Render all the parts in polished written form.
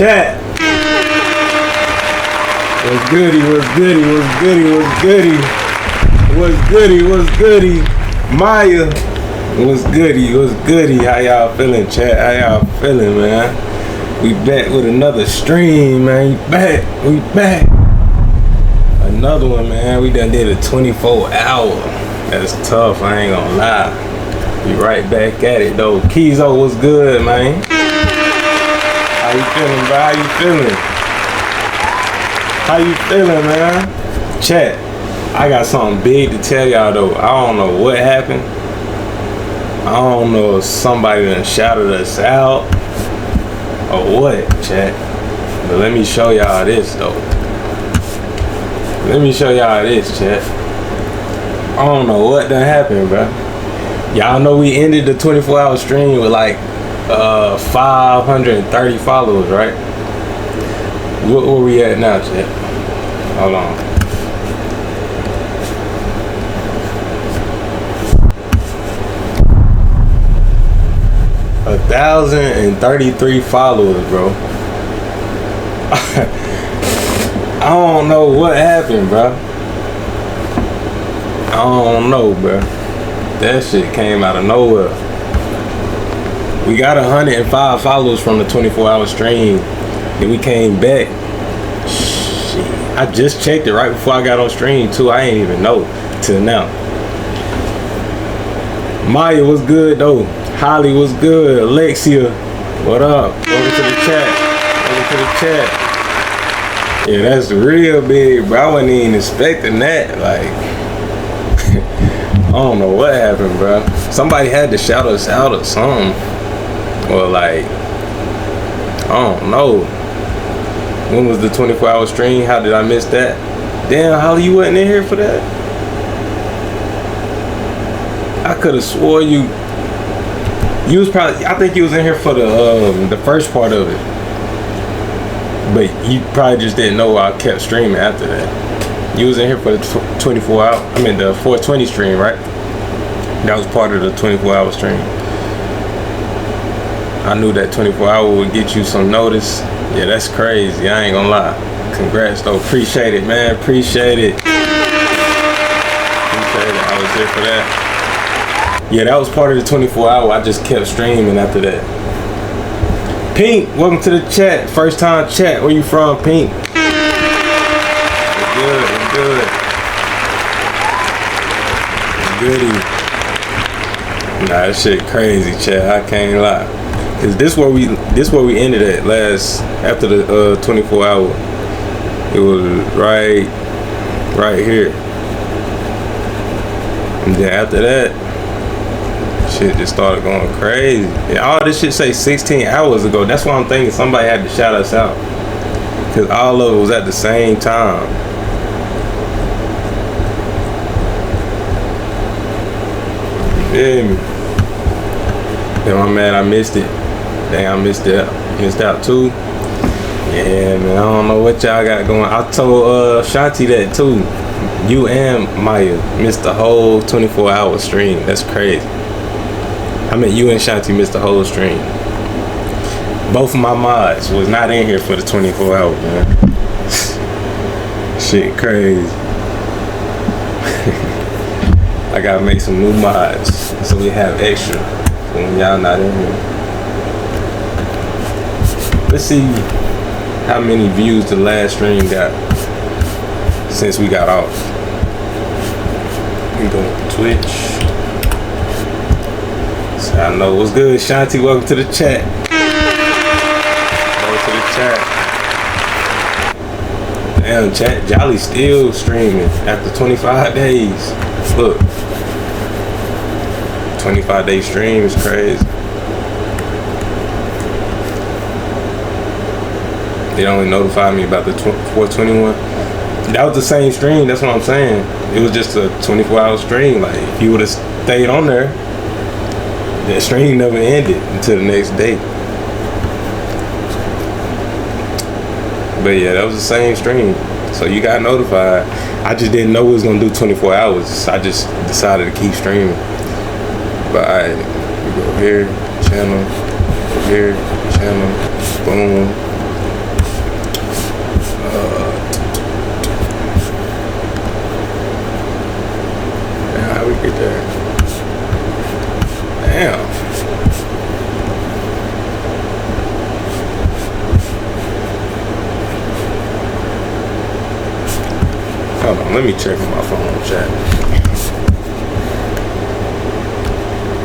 Chat. What's goody? What's goody? What's goody? What's goody? What's goody? What's goody? Maya. What's goody? What's goody? How y'all feeling, chat? How y'all feeling, man? We back with another stream, man. We back. Another one, man. We done did a 24-hour. That's tough, I ain't gonna lie. We right back at it, though. Kizo, what's good, man? How you feeling, bro? How you feeling? How you feeling, man? Chat, I got something big to tell y'all, though. I don't know what happened. I don't know if somebody done shouted us out or what, chat. But let me show y'all this, though. Let me show y'all this, chat. I don't know what done happened, bro. Y'all know we ended the 24-hour stream with like 530 followers, right? Where we at now, chat? Hold on. A 1,033 followers, bro. I don't know what happened, bro. I don't know, bro. That shit came out of nowhere. We got 105 followers from the 24-hour stream. Then we came back. Shit. I just checked it right before I got on stream, too. I ain't even know till now. Maya was good, though. Holly was good. Alexia, what up? Welcome to the chat. Welcome to the chat. Yeah, that's real big, bro. I wasn't even expecting that. Like, I don't know what happened, bro. Somebody had to shout us out or something. Or like, I don't know. When was the 24-hour stream? How did I miss that? Damn, Holly, you wasn't in here for that? I could have swore you was probably, I think you was in here for the first part of it. But you probably just didn't know I kept streaming after that. You was in here for the 24-hour, I mean the 420 stream, right? That was part of the 24-hour stream. I knew that 24-hour would get you some notice. Yeah, that's crazy. I ain't gonna lie. Congrats, though. Appreciate it, man. Appreciate it. Appreciate it. I was here for that. Yeah, that was part of the 24-hour. I just kept streaming after that. Pink, welcome to the chat. First time chat. Where you from, Pink? It's good. It's good. It's goody. Nah, that shit crazy, chat. I can't lie. Cause this where we ended at last after the 24-hour. It was right here. And then after that, shit just started going crazy. Yeah, all this shit say 16 hours ago. That's why I'm thinking somebody had to shout us out. Cause all of it was at the same time. You feel me? Then my man, I missed it. Dang, I missed out too. Yeah, man, I don't know what y'all got going. I told Shanti that too. You and Maya missed the whole 24-hour stream. That's crazy. I mean, you and Shanti missed the whole stream. Both of my mods was not in here for the 24-hour, man. Shit crazy. I gotta make some new mods so we have extra when y'all not in here. Let's see how many views the last stream got since we got off. We go to Twitch. So I know what's good, Shanti. Welcome to the chat. Welcome to the chat. Damn, chat. Jolly still streaming after 25 days. Look, 25-day stream is crazy. They only notified me about the 421. That was the same stream. That's what I'm saying. It was just a 24-hour stream. Like, if you would have stayed on there, that stream never ended until the next day. But yeah, that was the same stream. So you got notified. I just didn't know it was gonna do 24 hours. I just decided to keep streaming. But alright, we go here, channel, boom. How we get there? Damn. Hold on, let me check on my phone, chat.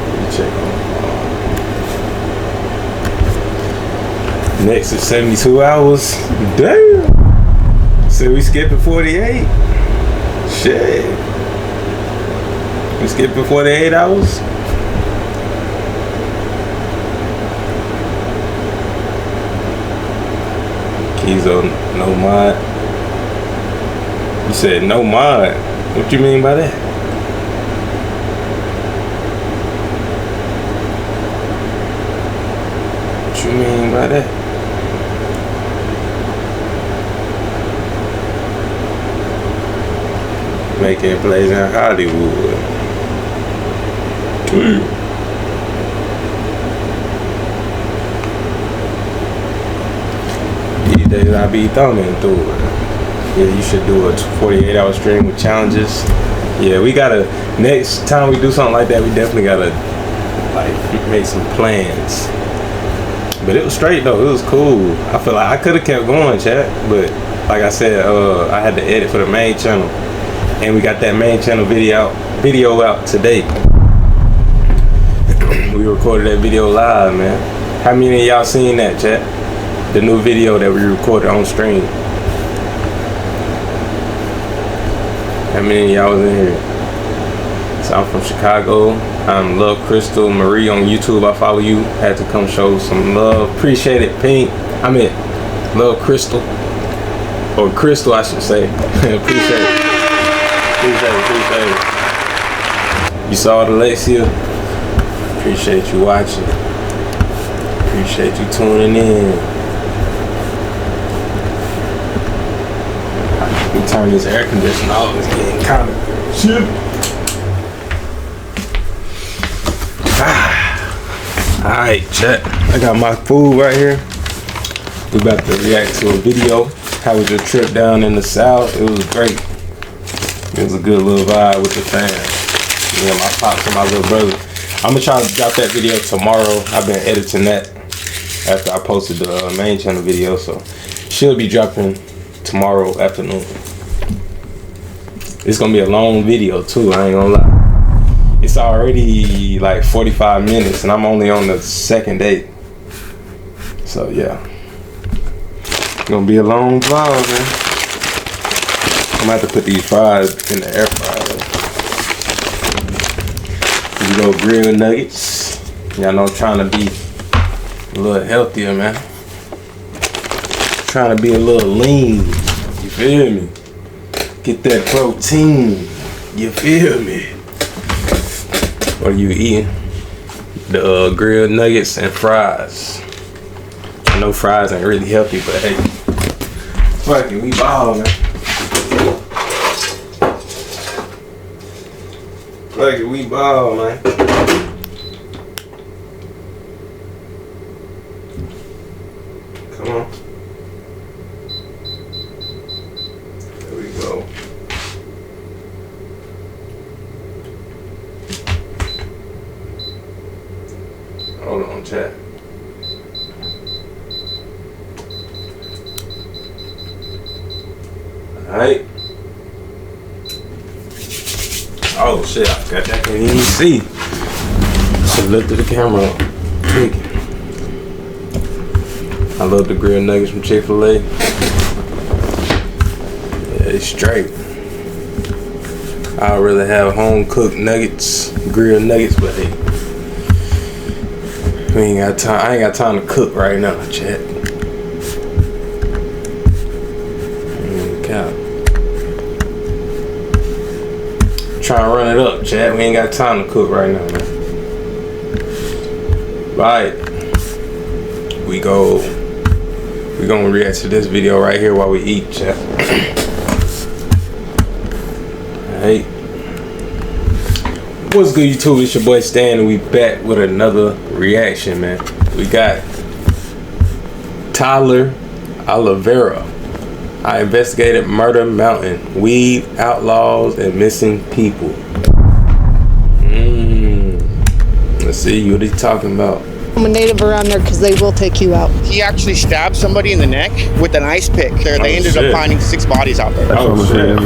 Let me check on my phone. Next is 72 hours. Damn. So we skipping 48? Shit. We skipping 48 hours? Kizo, no mod. You said no mod. What you mean by that? What you mean by that? Making plays in Hollywood. These days I be thumbing through it. Yeah, you should do a 48-hour stream with challenges. Yeah, we gotta, next time we do something like that, we definitely gotta like make some plans. But it was straight though, it was cool. I feel like I could have kept going, chat, but like I said, I had to edit for the main channel, and we got that main channel video out today. We recorded that video live, man. How many of y'all seen that, chat? The new video that we recorded on stream. How many of y'all was in here? So I'm from Chicago. I'm Love Crystal Marie on YouTube. I follow you. Had to come show some love. Appreciate it, Pink. I mean, Love Crystal. Or Crystal, I should say. Appreciate it. Appreciate it. You saw it, Alexia. Appreciate you watching. Appreciate you tuning in. We turn this air conditioner off. It's getting kind of chilly. Alright, chat. I got my food right here. We about to react to a video. How was your trip down in the South? It was great. It was a good little vibe with the fam. Yeah, my pops and my little brother. I'm gonna try to drop that video tomorrow. I've been editing that after I posted the main channel video, so she'll be dropping tomorrow afternoon. It's gonna be a long video too, I ain't gonna lie. It's already like 45 minutes and I'm only on the second day. So yeah. It's gonna be a long vlog, man. I'm gonna have to put these fries in the air fryer. We go grill nuggets. Y'all know I'm trying to be a little healthier, man. Trying to be a little lean. You feel me? Get that protein. You feel me? What are you eating? The grilled nuggets and fries. I know fries ain't really healthy, but hey, fuck it, we ball, man. Fuck it, we ball, man. Come on. There we go. Hold on, chat. Alright. Oh shit, I forgot that I can't even see. Should look to the camera. I love the grilled nuggets from Chick-fil-A. Yeah, it's straight. I'd rather have home cooked nuggets, grilled nuggets, but hey, we ain't got time. I ain't got time to cook right now, chat. Trying to run it up, chat. We ain't got time to cook right now, man. Right. We gonna react to this video right here while we eat, chat. Hey. What's good, YouTube? It's your boy Stan, and we back with another reaction, man. We got Tyler Oliveira. I investigated Murder Mountain, weed, outlaws, and missing people. Let's see what he's talking about. I'm a native around there because they will take you out. He actually stabbed somebody in the neck with an ice pick. They ended up finding 6 bodies out there. Oh, shit.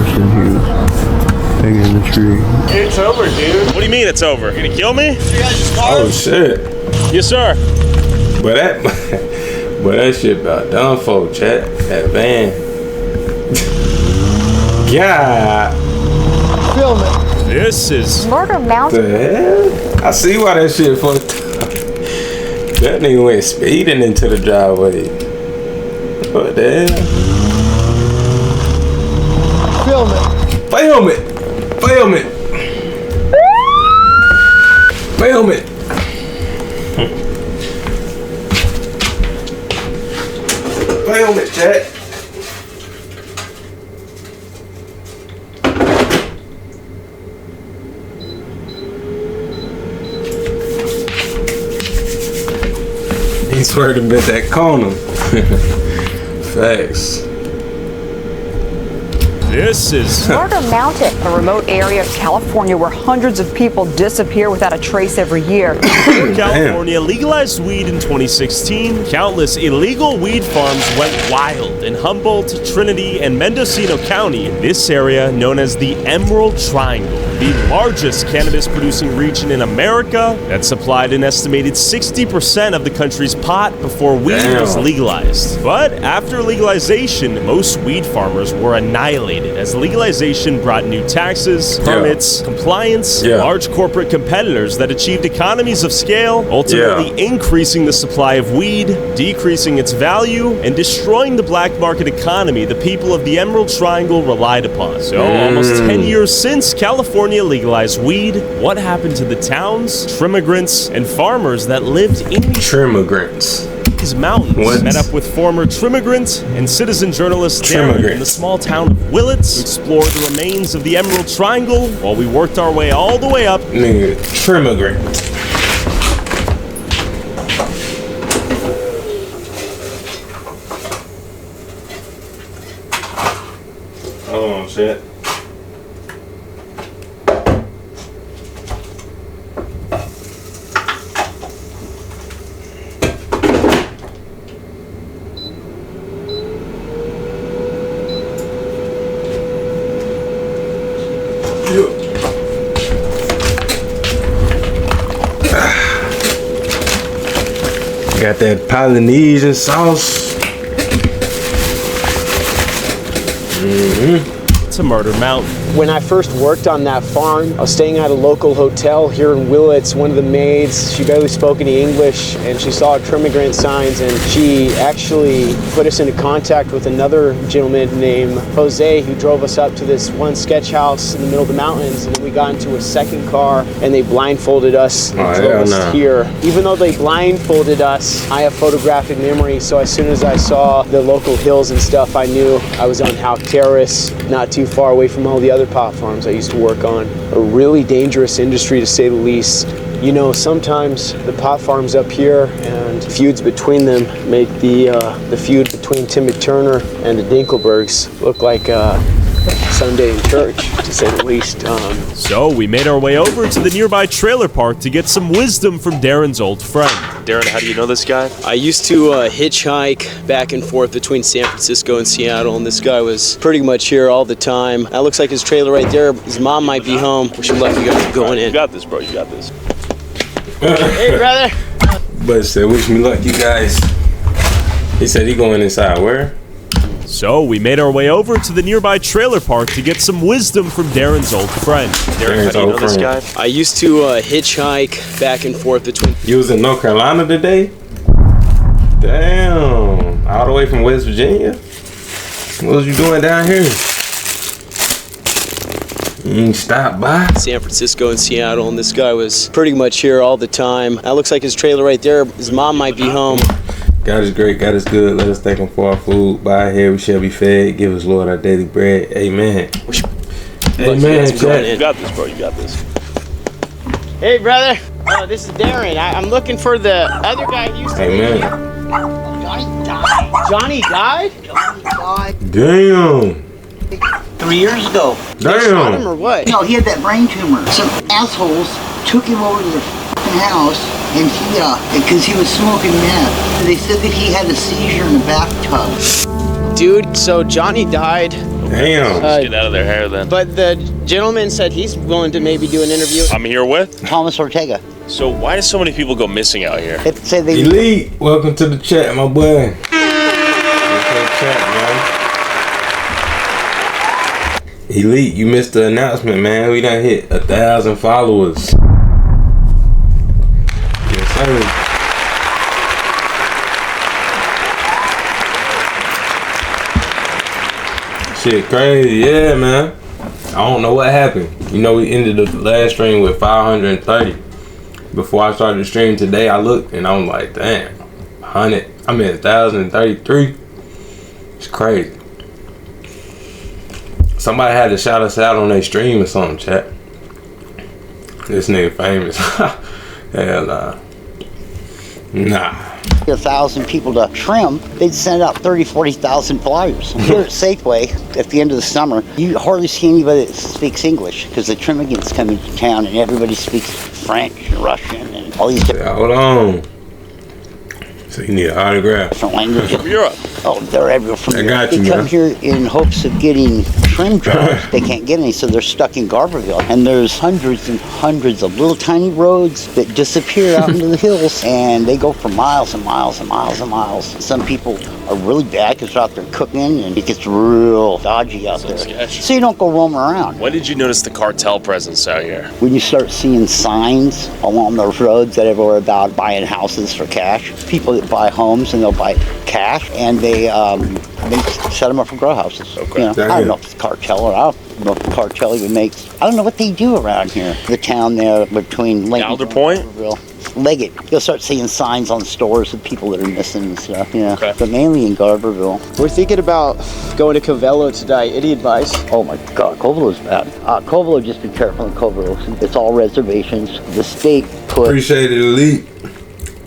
Hanging in the tree. It's over, dude. What do you mean it's over? You gonna kill me? Oh, shit. Yes, sir. But that shit about done for, chat. That van. Yeah. Film it. This is Murder Mountain. The hell? I see why that shit fucked up. That nigga went speeding into the driveway. What the hell? Film it. Film it. Film it. Film it. Film it, chat. He swear to bet that corner. Facts. This is Murder Mountain, a remote area of California where hundreds of people disappear without a trace every year. California legalized weed in 2016. Countless illegal weed farms went wild in Humboldt, Trinity, and Mendocino County. This area, known as the Emerald Triangle, the largest cannabis-producing region in America that supplied an estimated 60% of the country's pot before weed was legalized. But after legalization, most weed farmers were annihilated as legalization brought new taxes, permits, compliance, large corporate competitors that achieved economies of scale, ultimately increasing the supply of weed, decreasing its value, and destroying the black market economy the people of the Emerald Triangle relied upon. So almost 10 years since California legalized weed, what happened to the towns, trimmigrants, and farmers that lived in these mountains? Met up with former trimmigrant and citizen journalist Darren in the small town of Wilkins to explore the remains of the Emerald Triangle while we worked our way all the way up. Nigga, trimmigrant. Hold on, shit. Got that Polynesian sauce. To Murder Mountain. When I first worked on that farm, I was staying at a local hotel here in Willits. One of the maids, she barely spoke any English, and she saw trimmigrant signs, and she actually put us into contact with another gentleman named Jose, who drove us up to this one sketch house in the middle of the mountains, and then we got into a second car, and they blindfolded us and drove us here. Even though they blindfolded us, I have photographic memory, so as soon as I saw the local hills and stuff, I knew I was on Houck Terrace, not too far away from all the other pot farms I used to work on. A really dangerous industry, to say the least. You know, sometimes the pot farms up here and feuds between them make the feud between Timmy Turner and the Dinkelbergs look like Sunday in church, to say the least. So we made our way over to the nearby trailer park to get some wisdom from Darren's old friend. Darren, how do you know this guy? I used to hitchhike back and forth between San Francisco and Seattle, and this guy was pretty much here all the time. That looks like his trailer right there. His mom might be home. Wish him luck. You guys are going in. You got this, bro. You got this. Hey, brother. But said, wish me luck, you guys. He said he going inside. Where? So we made our way over to the nearby trailer park to get some wisdom from Darren's old friend. Darren, how do you know this guy? I used to hitchhike back and forth between... You was in North Carolina today? Damn. All the way from West Virginia? What was you doing down here? You ain't stopped by? San Francisco and Seattle, and this guy was pretty much here all the time. That looks like his trailer right there. His mom might be home. God is great, God is good. Let us thank him for our food. By our head we shall be fed. Give us, Lord, our daily bread. Amen. Amen. You got this, bro. You got this. Hey, brother. Oh, this is Darren. I'm looking for the other guy who used to live here. Johnny died? Damn. 3 years ago. Shot him Damn. or what? No, he had that brain tumor. Some assholes took him over to the f***ing house, and because he was smoking meth. They said that he had a seizure in the bathtub. Dude, so Johnny died. Damn. Get out of their hair then. But the gentleman said he's willing to maybe do an interview. I'm here with. Thomas Ortega. So why do so many people go missing out here? They say they Elite, welcome to the chat, my boy. Welcome to the chat, man. Elite, you missed the announcement, man. We done hit 1,000 followers. Yes, sir. Shit crazy, yeah, man. I don't know what happened. You know, we ended the last stream with 530. Before I started the stream today, I looked and I was like, damn, 1,033. It's crazy. Somebody had to shout us out on their stream or something, chat. This nigga famous. Hell nah. Nah. 1,000 people to trim, they'd send out 30,000-40,000 flyers. Here at Safeway, at the end of the summer, you hardly see anybody that speaks English because the Trimagants come into town and everybody speaks French and Russian and all these different Hold on. So you need an autograph. languages. From Europe. Oh, they're everywhere from I got They you, come man. here in hopes of getting trim jobs. They can't get any, so they're stuck in Garberville. And there's hundreds and hundreds of little tiny roads that disappear out into the hills, and they go for miles and miles and miles and miles. Some people are really bad because they're out there cooking, and it gets real dodgy out there. sketchy. So you don't go roaming around. When did you notice the cartel presence out here? When you start seeing signs along those roads that everywhere about buying houses for cash, people that buy homes and they'll buy cash, and they set them up for grow houses. Okay. You know, I don't know if it's cartel or I don't know if the cartel even makes. I don't know what they do around here. The town there between Lincoln Alder Point? Leggett. You'll start seeing signs on stores of people that are missing and stuff. Yeah, Okay. but mainly in Garberville. We're thinking about going to Covello today. Any advice? Oh my God, Covello's bad. Covello, just be careful in Covello. It's all reservations. The state put. Appreciate it, Elite.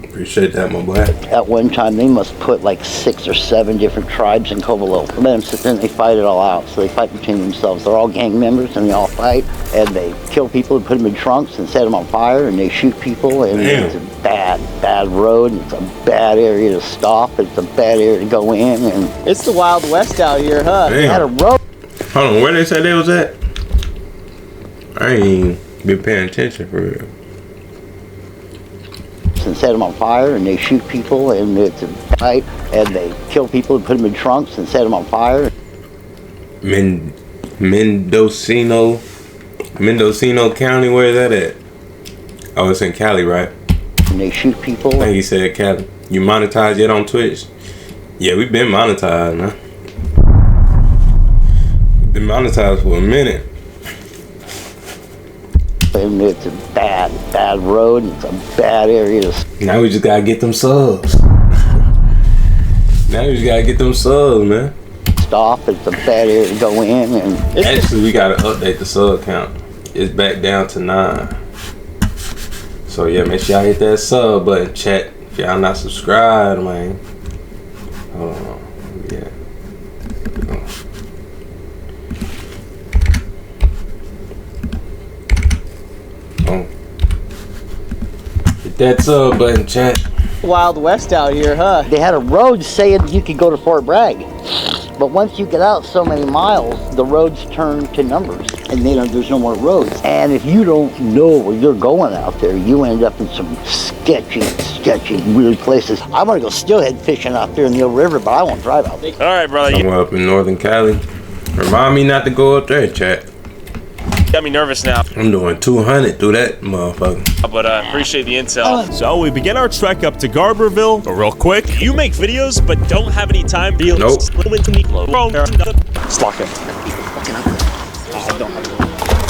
Appreciate that, my boy. At one time, they must put like 6 or 7 different tribes in Covello. Let them sit there and they fight it all out. So they fight between themselves. They're all gang members and they all fight. And they kill people and put them in trunks and set them on fire and they shoot people. And Damn. it's a bad, bad road. And it's a bad area to stop. It's a bad area to go in. And It's the Wild West out here, huh? they had a Damn. road. Hold on, where they say they was at? I ain't even been paying attention for real. And set them on fire and they shoot people and it's a fight. And they kill people and put them in trunks and set them on fire. Mendocino County, where is that at? Oh, it's in Cali, right? And they shoot people. I think he said Cali. You monetized yet on Twitch? Yeah, we've been monetized, man. Been monetized for a minute. And it's a bad, bad road. And it's a bad area to Now we just gotta get them subs. Now we just gotta get them subs, man. stop. It's a bad area to go in. And Actually, we gotta update the sub count. It's back down to 9. So yeah, make sure y'all hit that sub button, chat. If y'all not subscribed, man. Hold on. Yeah. Oh. Hit that sub button, chat. Wild West out here, huh? they had a road saying you could go to Fort Bragg. But once you get out so many miles, the roads turn to numbers. And then there's no more roads. And if you don't know where you're going out there, you end up in some sketchy, weird places. I want to go steelhead fishing out there in the old river, but I won't drive out there. All right, brother. You Somewhere up in Northern Cali. Remind me not to go up there, chat. got me nervous now, I'm doing 200 through that motherfucker. but I appreciate the intel. So we begin our trek up to Garberville. But real quick, you make videos but don't have any time. Nope. Slocking.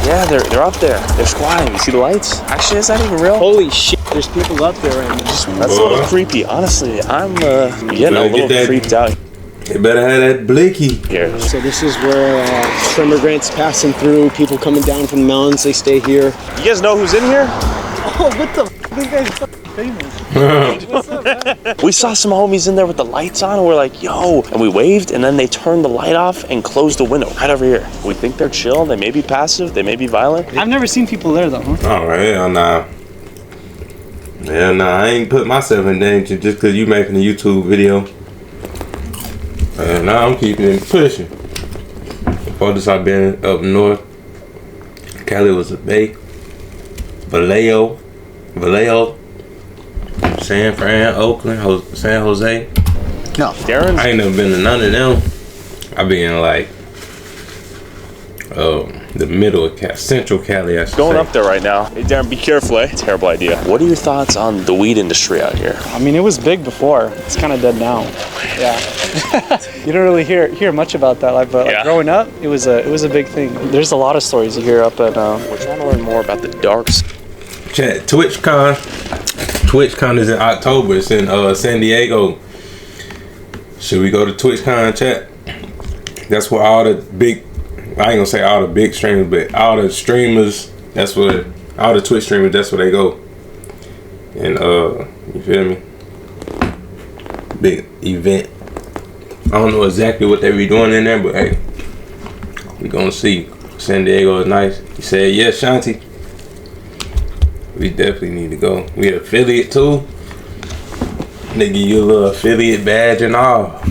Yeah, they're up there. They're squatting. You see the lights? Actually, is that even real? Holy shit, there's people up there right now. That's a little creepy. Honestly, I'm getting a Better get little that- creeped out You better have that blicky. here. So this is where immigrants passing through, people coming down from the mountains, they stay here. You guys know who's in here? Oh, what the f***? These guys We saw some homies in there with the lights on, and we're like, yo, and we waved, and then they turned the light off and closed the window right over here. We think they're chill. They may be passive. They may be violent. I've never seen people there, though, huh? Oh, hell nah. Hell nah, I ain't put myself in danger just because you making a YouTube video. Nah, I'm keeping it pushing. Before this, I've been up north. Cali was a bay. Vallejo, San Fran, Oakland, San Jose. No. Darren? I ain't never been to none of them. I've been in like the middle of Central Cali, I should Going say. up there right now. Hey, Darren, be careful, eh? Terrible idea. What are your thoughts on the weed industry out here? I mean, it was big before. It's kind of dead now. Yeah. You don't really hear much about that. Like, but like, growing up, it was a big thing. There's a lot of stories you hear up at. We're trying to learn more about the darks. Chat, TwitchCon. TwitchCon is in October. It's in San Diego. Should we go to TwitchCon, chat? That's where all the big, I ain't gonna say all the big streamers, but all the streamers, that's where, all the Twitch streamers, that's where they go. And you feel me? Big event. I don't know exactly what they be doing in there, but hey, we gonna see. San Diego is nice. You said yes, Shanti. We definitely need to go. We an affiliate too. They give you a little affiliate badge and all.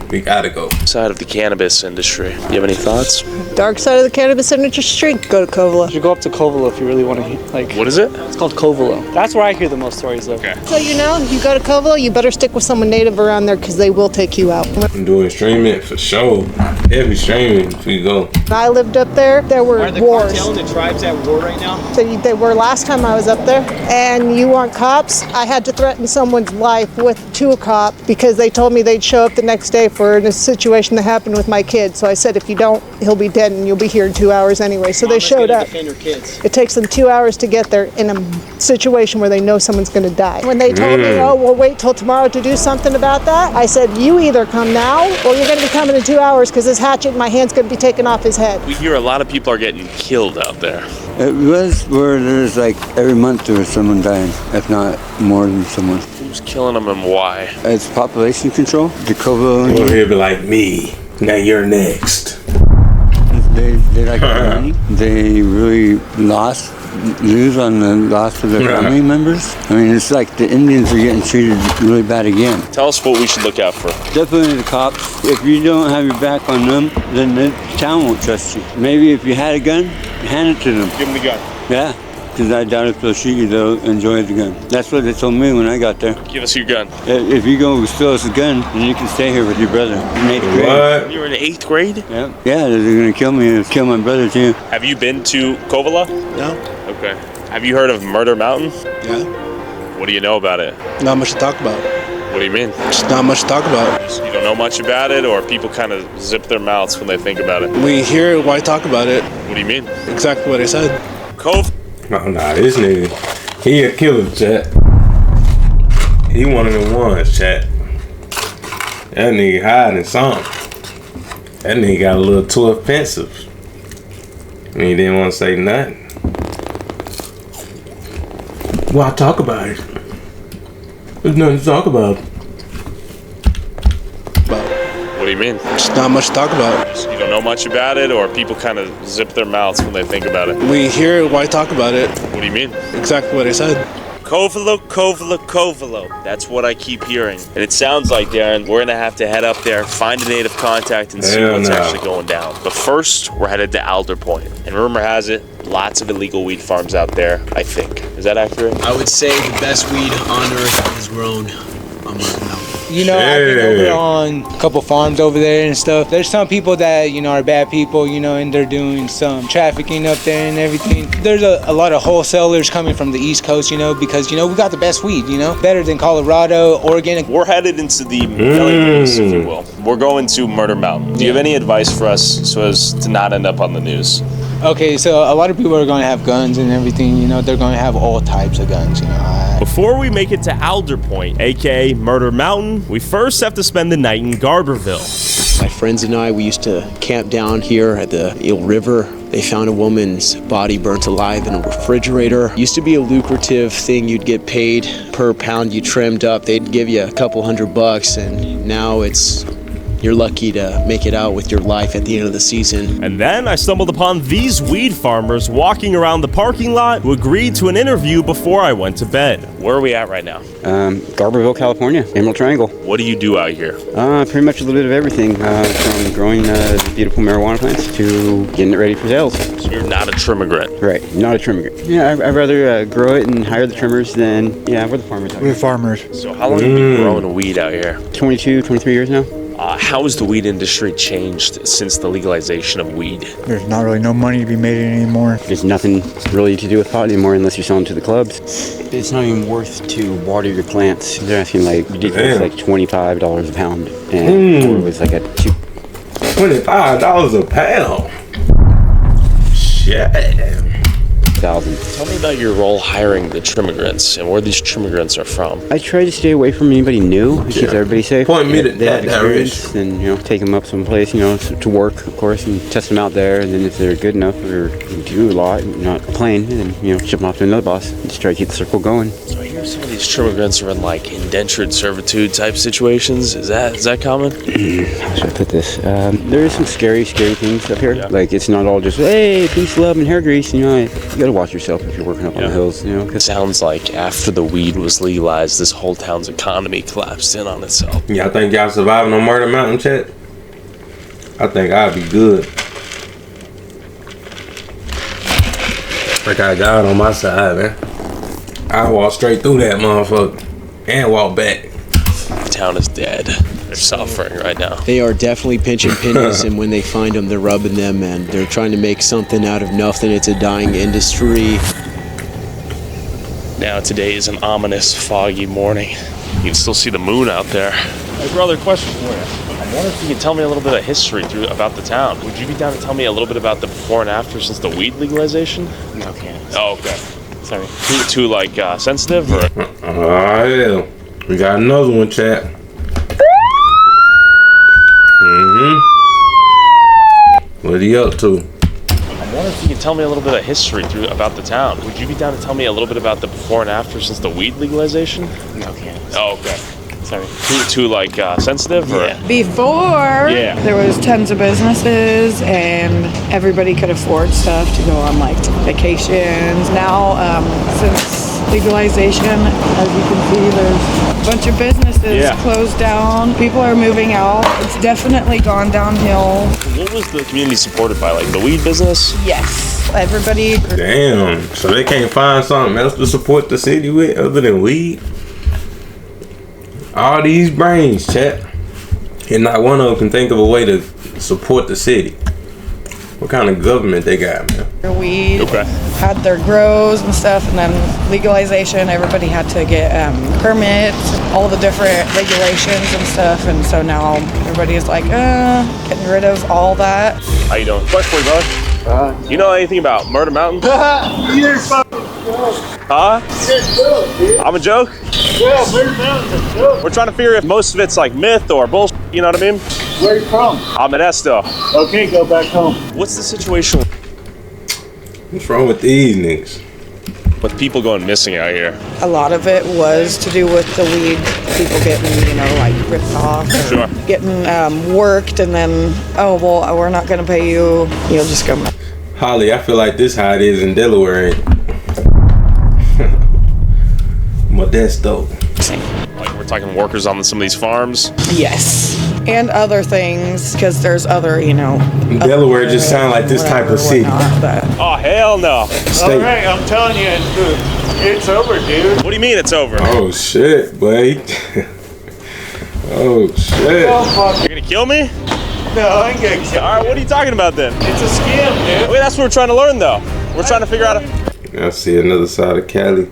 We gotta go. Side of the cannabis industry. You have any thoughts? Dark side of the cannabis industry, go to Covelo. You should go up to Covelo if you really want to hear, like. What is it? It's called Covelo. That's where I hear the most stories of. Okay. So you know, you go to Covelo, you better stick with someone native around there because they will take you out. I'm doing streaming for sure. Heavy streaming if we go. When I lived up there, there were Are the wars. cartel and the tribes at war right now? They were last time I was up there. And you want cops? I had to threaten someone's life to a cop because they told me they'd show up the next day for a situation that happened with my kid. So I said, if you don't, he'll be dead and you'll be here in 2 hours anyway. So they showed up. Defend her kids. It takes them 2 hours to get there in a situation where they know someone's going to die. When they told me, oh, we'll wait till tomorrow to do something about that, I said, you either come now or you're going to be coming in 2 hours because this hatchet in my hand's going to be taken off his head. We hear a lot of people are getting killed out there. It was where there's like every month there was someone dying, if not more than someone. Who's killing them and why? It's population control. The COVID. Over here be like me. Now you're next. They like money. They really lose on the loss of their family members. I mean, it's like the Indians are getting treated really bad again. Tell us what we should look out for. Definitely the cops. If you don't have your back on them, then the town won't trust you. Maybe if you had a gun, hand it to them. Give them the gun. Yeah, because I doubt if they'll shoot you, they'll enjoy the gun. That's what they told me when I got there. Give us your gun. If you go steal us a gun, then you can stay here with your brother in 8th grade. What? You were in 8th grade? Yeah, they're gonna kill me and kill my brother too. Have you been to Covelo? No. Okay. Have you heard of Murder Mountain? Yeah. What do you know about it? Not much to talk about. What do you mean? Just not much to talk about. You don't know much about it, or people kind of zip their mouths when they think about it? We hear why talk about it. What do you mean? Exactly what I said. Cove. Oh, nah, this nigga, he a killer, chat. He one of the ones, chat. That nigga hiding something. That nigga got a little too offensive. And he didn't want to say nothing. Why talk about it? There's nothing to talk about. What do you mean? Just not much to talk about. You don't know much about it, or people kind of zip their mouths when they think about it? We hear why talk about it. What do you mean? Exactly what I said. Covelo, Covelo, Covelo. That's what I keep hearing. And it sounds like, Darren, we're going to have to head up there, find a native contact, and see what's actually going down. But first, we're headed to Alder Point. And rumor has it, lots of illegal weed farms out there, I think. Is that accurate? I would say the best weed on earth is grown on Murder Mountain. You know, I've been over on a couple farms over there and stuff. There's some people that, you know, are bad people, you know, and they're doing some trafficking up there and everything. There's a lot of wholesalers coming from the East Coast, you know, because, you know, we got the best weed, you know, better than Colorado, Oregon. We're headed into the belly beast, if you will. We're going to Murder Mountain. Do you have any advice for us so as to not end up on the news? Okay, so a lot of people are going to have guns and everything, you know, they're going to have all types of guns, you know. Before we make it to Alder Point, aka Murder Mountain, we first have to spend the night in Garberville. My friends and I, we used to camp down here at the Eel River They found a woman's body burnt alive in a refrigerator. Used to be a lucrative thing. You'd get paid per pound you trimmed up. They'd give you a couple $100, and now you're lucky to make it out with your life at the end of the season. And then I stumbled upon these weed farmers walking around the parking lot who agreed to an interview before I went to bed. Where are we at right now? Garberville, California, Emerald Triangle. What do you do out here? Pretty much a little bit of everything, from growing beautiful marijuana plants to getting it ready for sales. So you're not a trimmigrant? Right, not a trimmigrant. Yeah, I'd rather grow it and hire the trimmers than, we're the farmers out here. We're farmers. So how long have you been growing weed out here? 22, 23 years now. How has the weed industry changed since the legalization of weed? There's not really no money to be made anymore. There's nothing really to do with pot anymore unless you're selling to the clubs. It's not even worth to water your plants. They're asking ridiculous, $25 a pound, and it was like a $25 a pound. Shit. 1,000. Tell me about your role hiring the trimmigrants and where these trimmigrants are from. I try to stay away from anybody new. It keeps everybody safe. Point me to they have that experience, and take them up someplace, to work, of course, and test them out there. And then if they're good enough or do a lot, not complain, then ship them off to another boss. Just try to keep the circle going. So I hear some of these trimmigrants are in indentured servitude type situations. Is that common? How should I put this? There is some scary things up here. Yeah. It's not all just hey, peace, love, and hair grease. You gotta watch yourself if you're working up on the hills. It sounds like after the weed was legalized, this whole town's economy collapsed in on itself. Yeah, I think y'all surviving on Murder Mountain, chat. I think I'll be good. I got God on my side, man. I walk straight through that motherfucker and walk back. The town is dead. They're suffering right now. They are definitely pinching pennies, and when they find them, they're rubbing them, and they're trying to make something out of nothing. It's a dying industry. Now today is an ominous, foggy morning. You can still see the moon out there. I have another question for you. I wonder if you could tell me a little bit of history about the town. Would you be down to tell me a little bit about the before and after since the weed legalization? No, can't. Oh, okay. Sorry. Too sensitive, or? Yeah. We got another one, chat. What are you up to? I wonder if you could tell me a little bit of history about the town. Would you be down to tell me a little bit about the before and after since the weed legalization? No, can't. Oh, okay. Sorry. Too sensitive, or? Yeah. Before, there was tons of businesses and everybody could afford stuff to go on vacations. Now, since legalization, as you can see, there's a bunch of businesses closed down. People are moving out. It's definitely gone downhill. What was the community supported by, the weed business? Yes, everybody. Damn, so they can't find something else to support the city with other than weed? All these brains, chat, and not one of them can think of a way to support the city. What kind of government they got, man? Weed had their grows and stuff, and then legalization, everybody had to get permits, all the different regulations and stuff, and so now everybody is getting rid of all that. How you doing? Question for you, brother. You know anything about Murder Mountain? You're fucking Huh? dude. I'm a joke? Yeah, Murder Mountain's a joke. We're trying to figure if most of it's myth or bullshit, you know what I mean? Where are you from? I'm in Esto. Okay, go back home. What's the situation What's wrong with these niggas? with people going missing out here? A lot of it was to do with the weed, people getting, ripped off, or getting worked, and then, we're not going to pay you, you'll just go. Holly, I feel like this how it is in Delaware. Modesto. We're talking workers on some of these farms? Yes. And other things, because there's other, Delaware just sound like this type of city. Oh, hell no. All right, I'm telling you, it's over, dude. What do you mean it's over? Oh, shit, boy. Oh, shit. Oh, fuck. You're gonna kill me? No, I ain't gonna kill you. Alright, what are you talking about then? It's a scam, dude. Wait, that's what we're trying to learn, though. We're trying to figure out I see another side of Cali.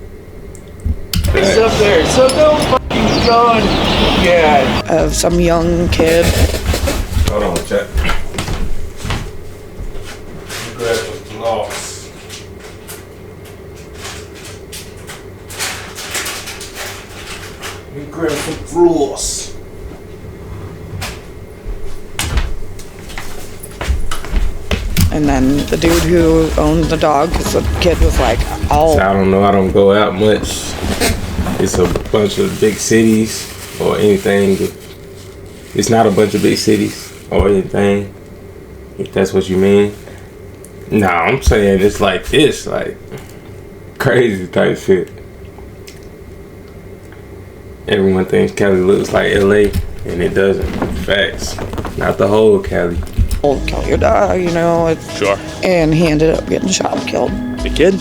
It's up there, so don't fucking go and get Of some young kid. Hold on, chat. Grab some loss. Grab some floss. And then the dude who owned the dog, because the kid was like, So I don't know. I don't go out much. It's a bunch of big cities or anything. It's not a bunch of big cities or anything, if that's what you mean. Nah, I'm saying it's like this, like crazy type shit. Everyone thinks Cali looks like LA, and it doesn't. Facts. Not the whole Cali. kill your dog, you know. Sure. And he ended up getting shot and killed. The kid?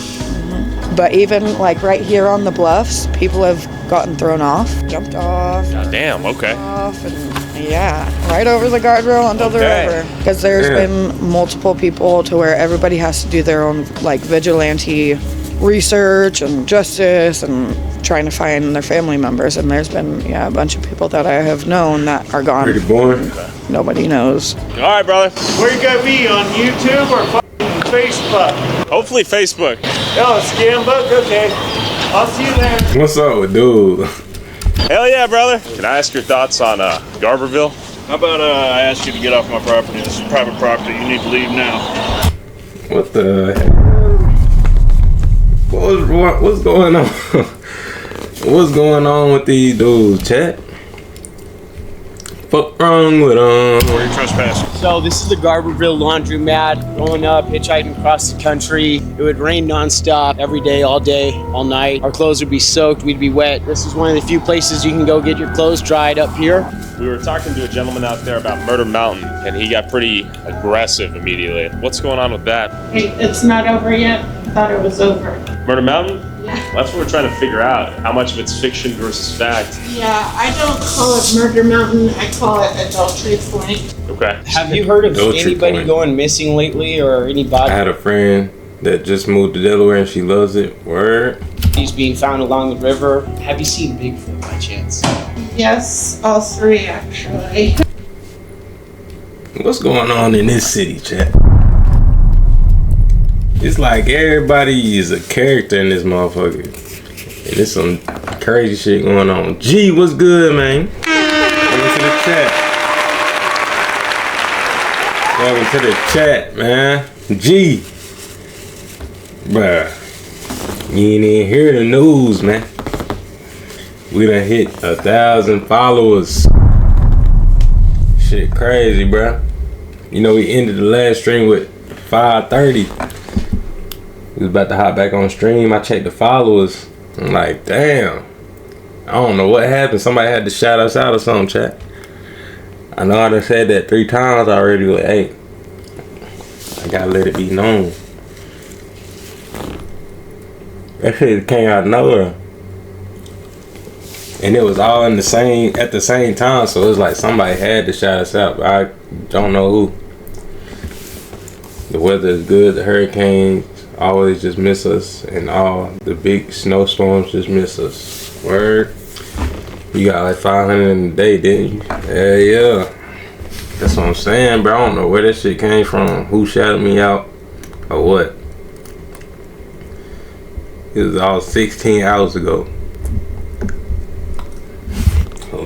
But even like right here on the bluffs, people have gotten thrown off, jumped off. God damn, okay. Off and yeah, right over the guardrail until they're over. Because there's been multiple people to where everybody has to do their own like vigilante research and justice and trying to find their family members. And there's been, a bunch of people that I have known that are gone. Pretty boring. Nobody knows. All right, brother. Where you gonna be, on YouTube or Facebook? Hopefully Facebook. Oh, scam book? Okay. I'll see you there. What's up with dude? Hell yeah, brother. Can I ask your thoughts on Garberville? How about I ask you to get off my property? This is private property. You need to leave now. What the hell? What's going on? What's going on with these dudes, chat? Fuck wrong with them? Where are you trespassing? So this is the Garberville laundromat. Growing up, hitchhiking across the country. It would rain nonstop every day, all night. Our clothes would be soaked, we'd be wet. This is one of the few places you can go get your clothes dried up here. We were talking to a gentleman out there about Murder Mountain, and he got pretty aggressive immediately. What's going on with that? Hey, it's not over yet. I thought it was over. Murder Mountain? Yeah. Well, that's what we're trying to figure out. How much of it's fiction versus fact. Yeah, I don't call it Murder Mountain. I call it Adultery Point. Okay. Have you heard of Adultery anybody point. going missing lately or anybody? I had a friend that just moved to Delaware and she loves it. Word. He's being found along the river. Have you seen Bigfoot by chance? Yes, all three actually. What's going on in this city, chat? It's like everybody is a character in this motherfucker. And there's some crazy shit going on. G, what's good, man? Welcome to the chat. Welcome to the chat, man. G. Bruh. You ain't even hear the news, man. We done hit 1,000 followers. Shit crazy, bruh. You know, we ended the last stream with 530. We was about to hop back on stream. I checked the followers. I'm like, damn. I don't know what happened. Somebody had to shout us out or something, chat. I know I done said that 3 times already, but hey, I gotta let it be known. That shit came out of nowhere. And it was all in at the same time, so it was like somebody had to shout us out, but I don't know who. The weather is good, the hurricanes always just miss us, and all the big snowstorms just miss us. Word. You got like 500 in a day, didn't you? Yeah. That's what I'm saying, bro. I don't know where that shit came from, who shouted me out, or what. It was all 16 hours ago.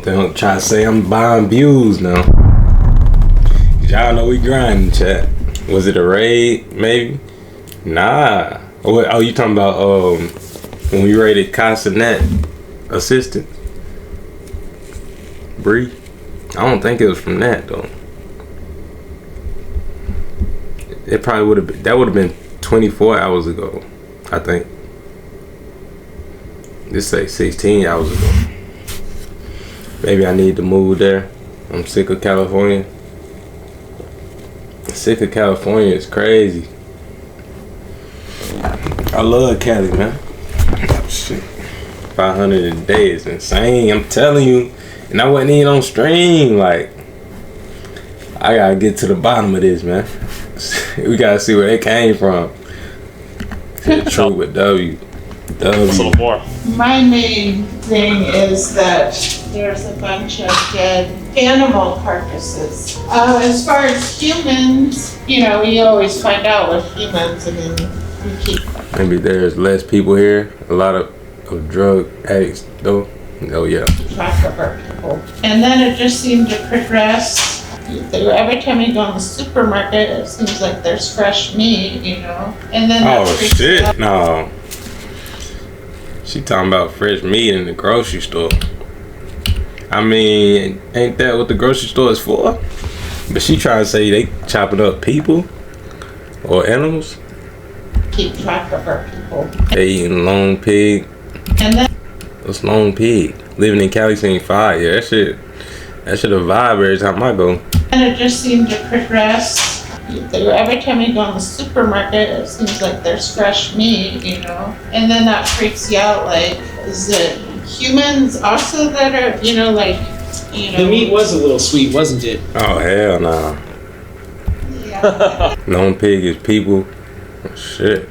They don't try to say I'm buying views now. Y'all know we grinding, chat. Was it a raid? Maybe? Nah. Oh, you talking about when we raided Castanet assistant? Bree? I don't think it was from that though. It probably would have been. That would have been 24 hours ago, I think. This say 16 hours ago. Maybe I need to move there. I'm sick of California. Sick of California. It's crazy. I love Cali, man. Shit. 500 a day is insane. I'm telling you. And I wasn't even on stream. Like, I gotta get to the bottom of this, man. We gotta see where they came from. To the truth with W. A little more. My main thing is that there's a bunch of dead animal carcasses. As far as humans, you always find out with humans. I mean, we keep. Maybe there's less people here. A lot of drug addicts, though. Oh yeah. Track of our people. And then it just seemed to progress. Every time you go in the supermarket, it seems like there's fresh meat, you know. And then oh shit, no. She talking about fresh meat in the grocery store. I mean, ain't that what the grocery store is for? But she trying to say they chopping up people or animals. Keep track of our people. They eating long pig. And then what's long pig? Living in Cali seems fire. Yeah, that shit a vibe every time I go. And it just seemed to progress. Every time you go in the supermarket, it seems like there's fresh meat, you know. And then that freaks you out. Like, is it humans also that are, you know, like, you know? The meat was a little sweet, wasn't it? Oh hell no. Yeah. Long pig is people. Oh, shit.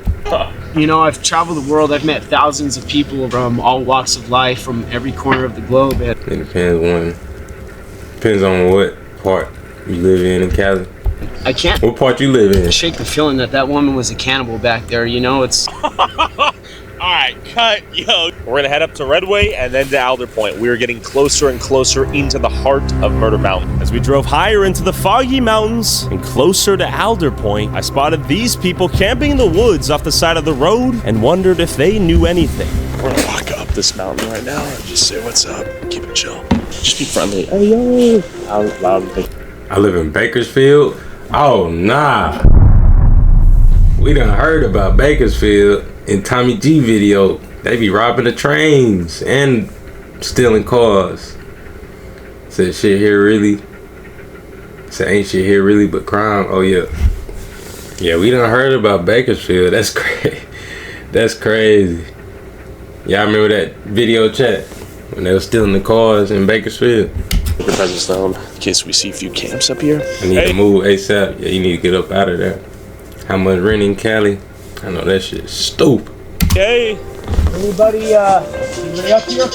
You know, I've traveled the world. I've met thousands of people from all walks of life, from every corner of the globe. It depends on what part you live in Cali. I can't. What part you live in? Shake the feeling that woman was a cannibal back there. You know, it's. Alright, cut, yo. We're gonna head up to Redway and then to Alder Point. We are getting closer and closer into the heart of Murder Mountain. As we drove higher into the foggy mountains and closer to Alder Point, I spotted these people camping in the woods off the side of the road and wondered if they knew anything. We're gonna walk up this mountain right now and just say what's up. Keep it chill. Just be friendly. Hey, yo. Loud and big. I live in Bakersfield. Oh, nah. We done heard about Bakersfield in Tommy G video. They be robbing the trains and stealing cars. Said shit here really. Said ain't shit here really but crime. Oh yeah. Yeah, we done heard about Bakersfield. That's crazy. That's crazy. Y'all remember that video chat when they were stealing the cars in Bakersfield? Your presence down in case we see a few camps up here. I need to move ASAP. Yeah, you need to get up out of there. How much rent in Cali? I know that shit is stupid. Hey. Anybody up here?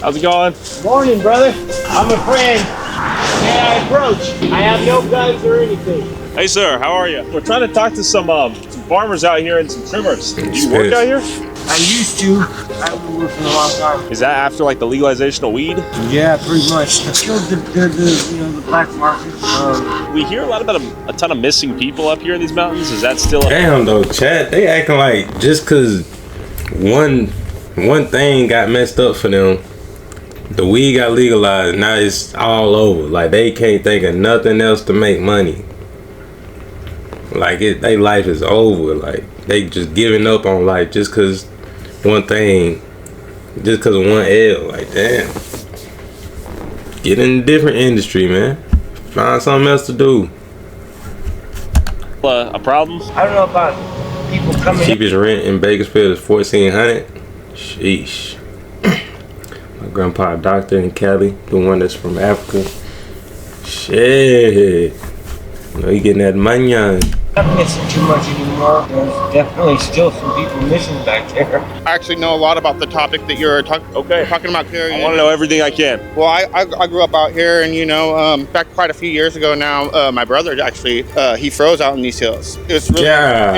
How's it going? Morning, brother. I'm a friend. May I approach? I have no guns or anything. Hey sir, how are you? We're trying to talk to some farmers out here and some trimmers. Do you work out here? I used to. I haven't worked in a long time. Is that after like the legalization of weed? Yeah, pretty much. I killed the black market. We hear a lot about a ton of missing people up here in these mountains. Is that still? Damn though, chat. They acting like just cause one thing got messed up for them, the weed got legalized. Now it's all over. Like they can't think of nothing else to make money. Like their life is over. Like they just giving up on life just cause one thing, just cause of one L. Like damn, get in a different industry, man. Find something else to do. A problem? I don't know about people coming. Cheapest rent in Bakersfield is $1,400. Sheesh. My grandpa a doctor in Cali, the one that's from Africa. Shit. You know, you getting that money on. I'm missing too much anymore. There's definitely still some people missing back there. I actually know a lot about the topic that you're talking about here. I want to know everything I can. Well, I grew up out here, and you know, back quite a few years ago now, my brother actually he froze out in these hills. It was really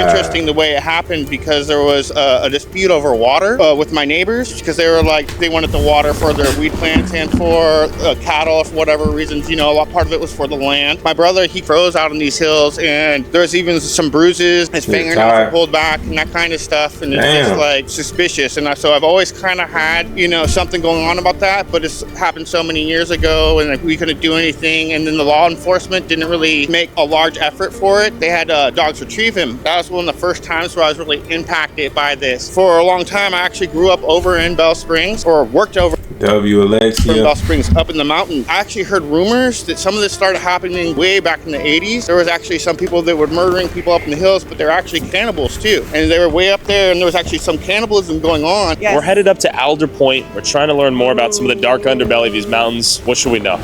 interesting the way it happened because there was a dispute over water with my neighbors because they were like they wanted the water for their weed plants and for cattle for whatever reasons. You know, a lot part of it was for the land. My brother he froze out in these hills, and there's even some bruises. His fingernails were pulled back and that kind of stuff, and it's just like suspicious. And so I've always kind of had, you know, something going on about that, but it's happened so many years ago, and like we couldn't do anything. And then the law enforcement didn't really make a large effort for it. They had dogs retrieve him. That was one of the first times where I was really impacted by this. For a long time, I actually grew up over in Bell Springs, or worked over Alexia. from Bell Springs up in the mountain. I actually heard rumors that some of this started happening way back in the 80s. There was actually some people that were murdering people up in the hills, but they're actually cannibals too. And they were way up there, and there was actually some cannibalism going on. Yes. We're headed up to Alder Point. We're trying to learn more about some of the dark underbelly of these mountains. What should we know?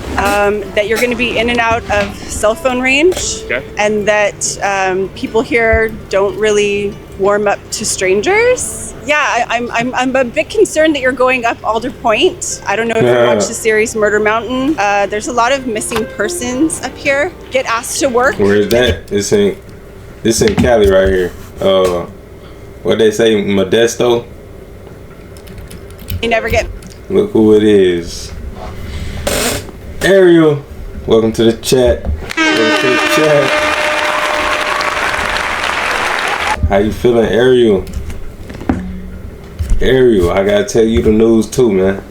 That you're going to be in and out of cell phone range, and that people here don't really warm up to strangers. Yeah, I'm a bit concerned that you're going up Alder Point. I don't know if you watched the series Murder Mountain. There's a lot of missing persons up here. Get asked to work. Where is that? It's in Cali right here. What they say, Modesto? You never get. Look who it is. Ariel. Welcome to the chat. Welcome to the chat. How you feeling, Ariel? Ariel, I gotta tell you the news too, man.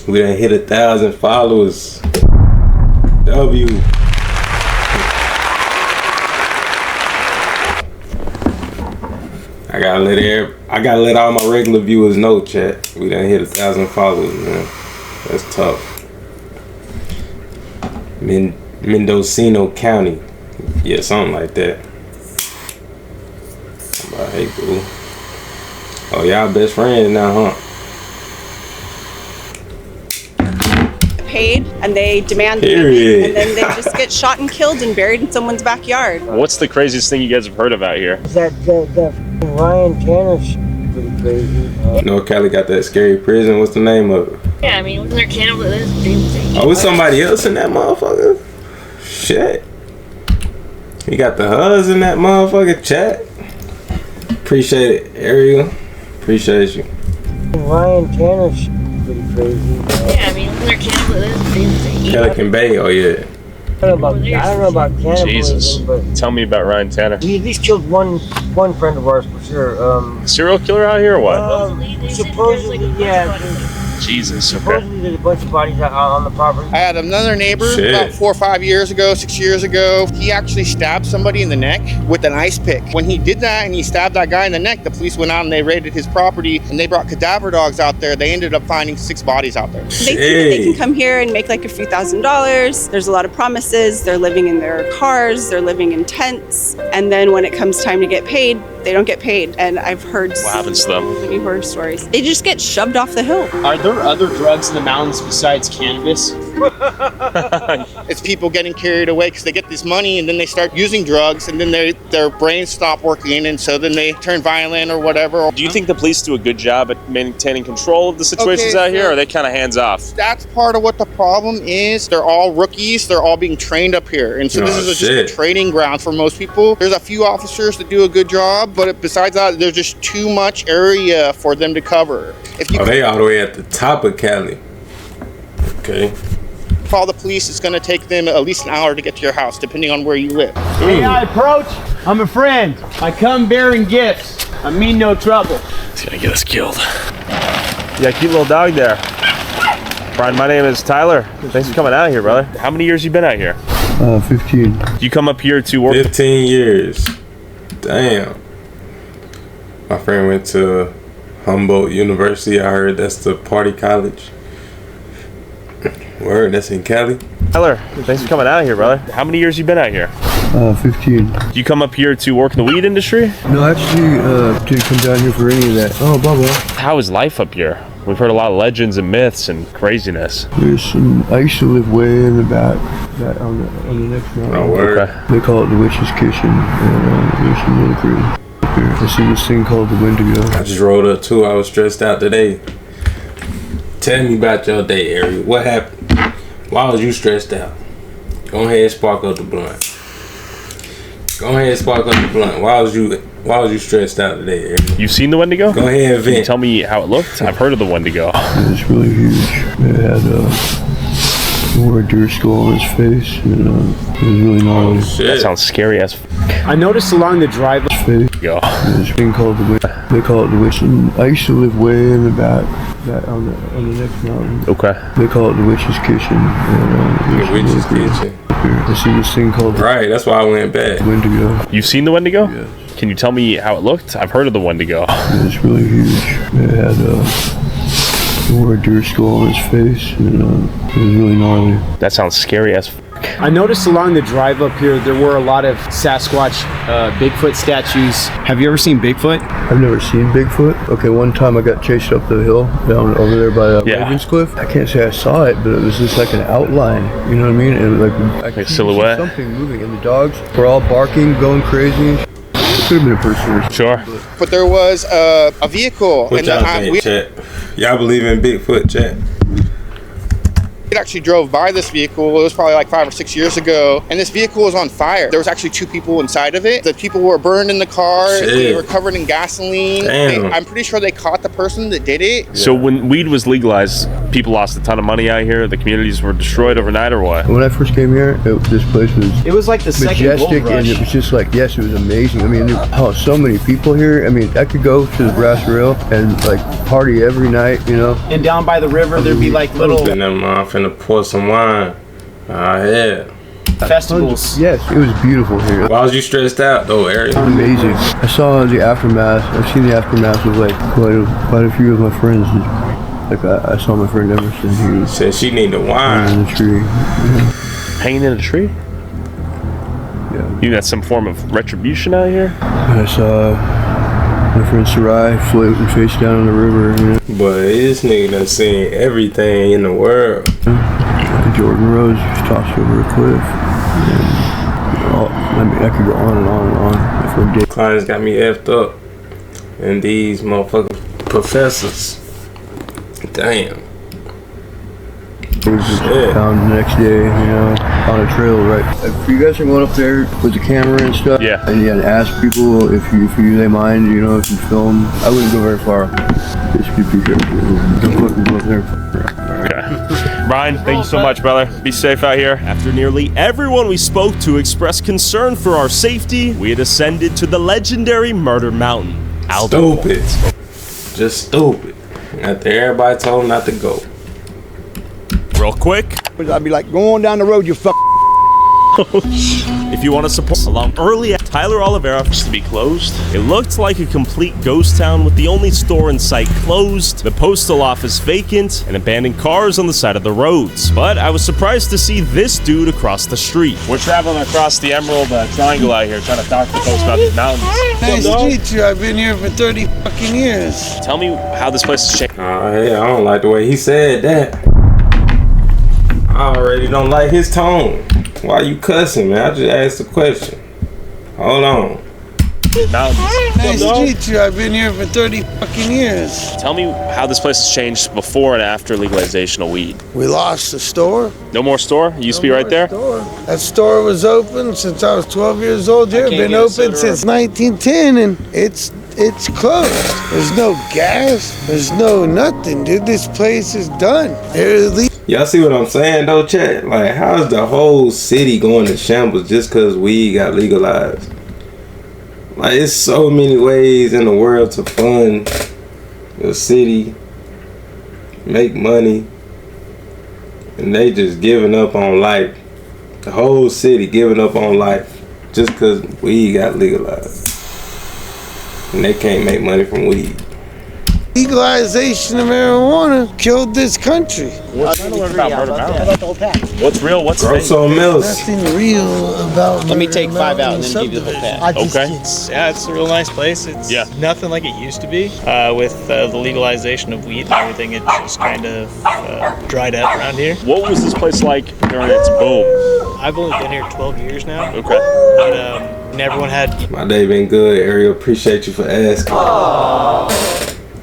We done hit 1,000 followers. W. I gotta let all my regular viewers know, chat. We done hit 1,000 followers, man. That's tough. Mendocino County. Yeah, something like that. Hey, boo. Oh, y'all best friends now, huh? Paid and they demand the money, and then they just get shot and killed and buried in someone's backyard. What's the craziest thing you guys have heard about here? That Ryan Tanner pretty crazy. North Cali got that scary prison. What's the name of it? Yeah, I mean, wasn't there cannibalism? Oh, it's somebody else in that motherfucker? Shit. You got the huzz in that motherfucker, chat. Appreciate it, Ariel. Appreciate you. Ryan Tanner's pretty crazy. Yeah, I mean, wasn't there cannibalism? Pelican Bay, oh yeah. I don't know about cannibalism, Jesus. but Tell me about Ryan Tanner. he at least killed one friend of ours for sure. Serial killer out here or what? Supposedly, yeah. Jesus, okay. Supposedly there's a bunch of bodies out on the property. I had another neighbor about 4 or 5 years ago, 6 years ago. He actually stabbed somebody in the neck with an ice pick. When he did that and he stabbed that guy in the neck, the police went out and they raided his property and they brought cadaver dogs out there. They ended up finding 6 bodies out there. They think that they can come here and make like a few $1,000s. There's a lot of promises. They're living in their cars. They're living in tents. And then when it comes time to get paid, they don't get paid. And I've heard What happens to them? so many horror stories. They just get shoved off the hill. Are there other drugs in the mountains besides cannabis? It's people getting carried away because they get this money and then they start using drugs and then their brains stop working and so then they turn violent or whatever. Do you think the police do a good job at maintaining control of the situations out here, or are they kind of hands off? That's part of what the problem is. They're all rookies. They're all being trained up here. And so this is just a training ground for most people. There's a few officers that do a good job, but besides that, there's just too much area for them to cover. If you they all the way at the top of Cali. Okay. call the police, it's going to take them at least an hour to get to your house, depending on where you live. Hey, I approach. I'm a friend. I come bearing gifts. I mean no trouble. He's gonna get us killed. Yeah, cute little dog there. Brian, my name is Tyler. Thanks for coming out here, brother. How many years you been out here? 15. You come up here to work? 15 years. Damn. My friend went to Humboldt University. I heard that's the party college. Word, that's in Cali. Tyler, thanks for coming out here, brother. How many years you been out here? 15. You come up here to work in the weed industry? No, actually, didn't come down here for any of that. Oh, blah, blah. How is life up here? We've heard a lot of legends and myths and craziness. There's some, I used to live way in the back, on the next mountain. Oh, word. Okay. They call it the Witch's Kitchen, and there's some really crazy here. I see this thing called the Wendigo. I just rolled up too. I was stressed out today. Tell me about your day, Ariel. What happened? Why was you stressed out? Go ahead and spark up the blunt. Go ahead and spark up the blunt. Why was you stressed out today, Ariel? You've seen the Wendigo? Go ahead and vent. Can you tell me how it looked? I've heard of the Wendigo. It's really huge. It had wore a deer skull on his face, and it was really gnarly. Oh, shit. That sounds scary as I noticed along the driveway. Go. There's a thing called the witch. They call it the witch. And I used to live way in the back, on the next mountain. Okay. They call it the Witch's Kitchen. The Witch's Kitchen. I see this thing called Right, that's why I went back. Wendigo. You've seen the Wendigo? Yes. Can you tell me how it looked? I've heard of the Wendigo. It's really huge. It had wore a deer skull on his face, and it was really gnarly. That sounds scary as I noticed along the drive up here there were a lot of Sasquatch, Bigfoot statues. Have you ever seen Bigfoot? I've never seen Bigfoot. Okay, one time I got chased up the hill down over there by Wilkins Cliff. I can't say I saw it, but it was just like an outline. You know what I mean? It was like a silhouette. Something moving, and the dogs were all barking, going crazy. It could have been a person. Sure. But there was a vehicle. What y'all think, chat? Y'all believe in Bigfoot, chat? I actually drove by this vehicle. It was probably like 5 or 6 years ago, and this vehicle was on fire. There was actually 2 people inside of it. The people were burned in the car. Shit. They were covered in gasoline. I'm pretty sure they caught the person that did it. So when weed was legalized, people lost a ton of money out here. The communities were destroyed overnight, or what? When I first came here, this place was like the second gold majestic, rush. and it was just like, yes, it was amazing. I mean, so many people here. I mean, I could go to the Brass Rail and like party every night, you know. And down by the river, there'd be like little And then I'm finna pour some wine. Yeah. festivals. Yes, it was beautiful here. Why was you stressed out though, Ariel? Amazing. I saw the aftermath. I've seen the aftermath of like quite a few of my friends. Like I saw my friend Emerson. He said she need the wine. In the tree. Yeah. Hanging in a tree? Yeah. You got some form of retribution out here? And I saw my friend Sarai floating face down in the river. You know? But this nigga done seen everything in the world. Jordan Rose was tossed over a cliff. And, I mean, I could go on and on and on. Clients got me effed up. And these motherfucking professors. Damn. It was just found the next day, you know, on a trail, right? If you guys are going up there with the camera and stuff, yeah, and you ask people if they mind, you know, if you film, I wouldn't go very far. Just be careful. Don't put people up there. Okay. Brian, thank you so much, brother. Be safe out here. After nearly everyone we spoke to expressed concern for our safety, we had ascended to the legendary Murder Mountain. Stupid. Just stupid. After everybody told him not to go. Real quick. I'd be like, go on down the road, you fuck. If you want to support along early, Tyler Oliveira used to be closed. It looked like a complete ghost town with the only store in sight closed, the postal office vacant, and abandoned cars on the side of the roads. But I was surprised to see this dude across the street. We're traveling across the Emerald Triangle out here, trying to talk to folks about these mountains. Nice to meet you. I've been here for 30 fucking years. Tell me how this place has changed. Yeah, I don't like the way he said that. I already don't like his tone. Why you cussing, man? I just asked a question. Hold on. Nice to meet you. I've been here for 30 fucking years. Tell me how this place has changed before and after legalization of weed. We lost the store. No more store? It used to be right there? That store was open since I was 12 years old here. Been open since 1910, and it's closed. There's no gas. There's no nothing, dude. This place is done. Y'all see what I'm saying though, chat? Like, how's the whole city going to shambles just because weed got legalized? Like, it's so many ways in the world to fund your city, make money, and they just giving up on life. The whole city giving up on life just because weed got legalized. And they can't make money from weed. Legalization of marijuana killed this country. What's real about Murder Mountain? What's real? What's fake? Something else. Nothing real about. Let me take 5 out and then give you the whole pack. Okay. Yeah, it's a real nice place. It's nothing like it used to be. With the legalization of weed and everything, it just kind of dried up around here. What was this place like during its boom? I've only been here 12 years now. Okay. But everyone had. My day been good, Ariel. Appreciate you for asking.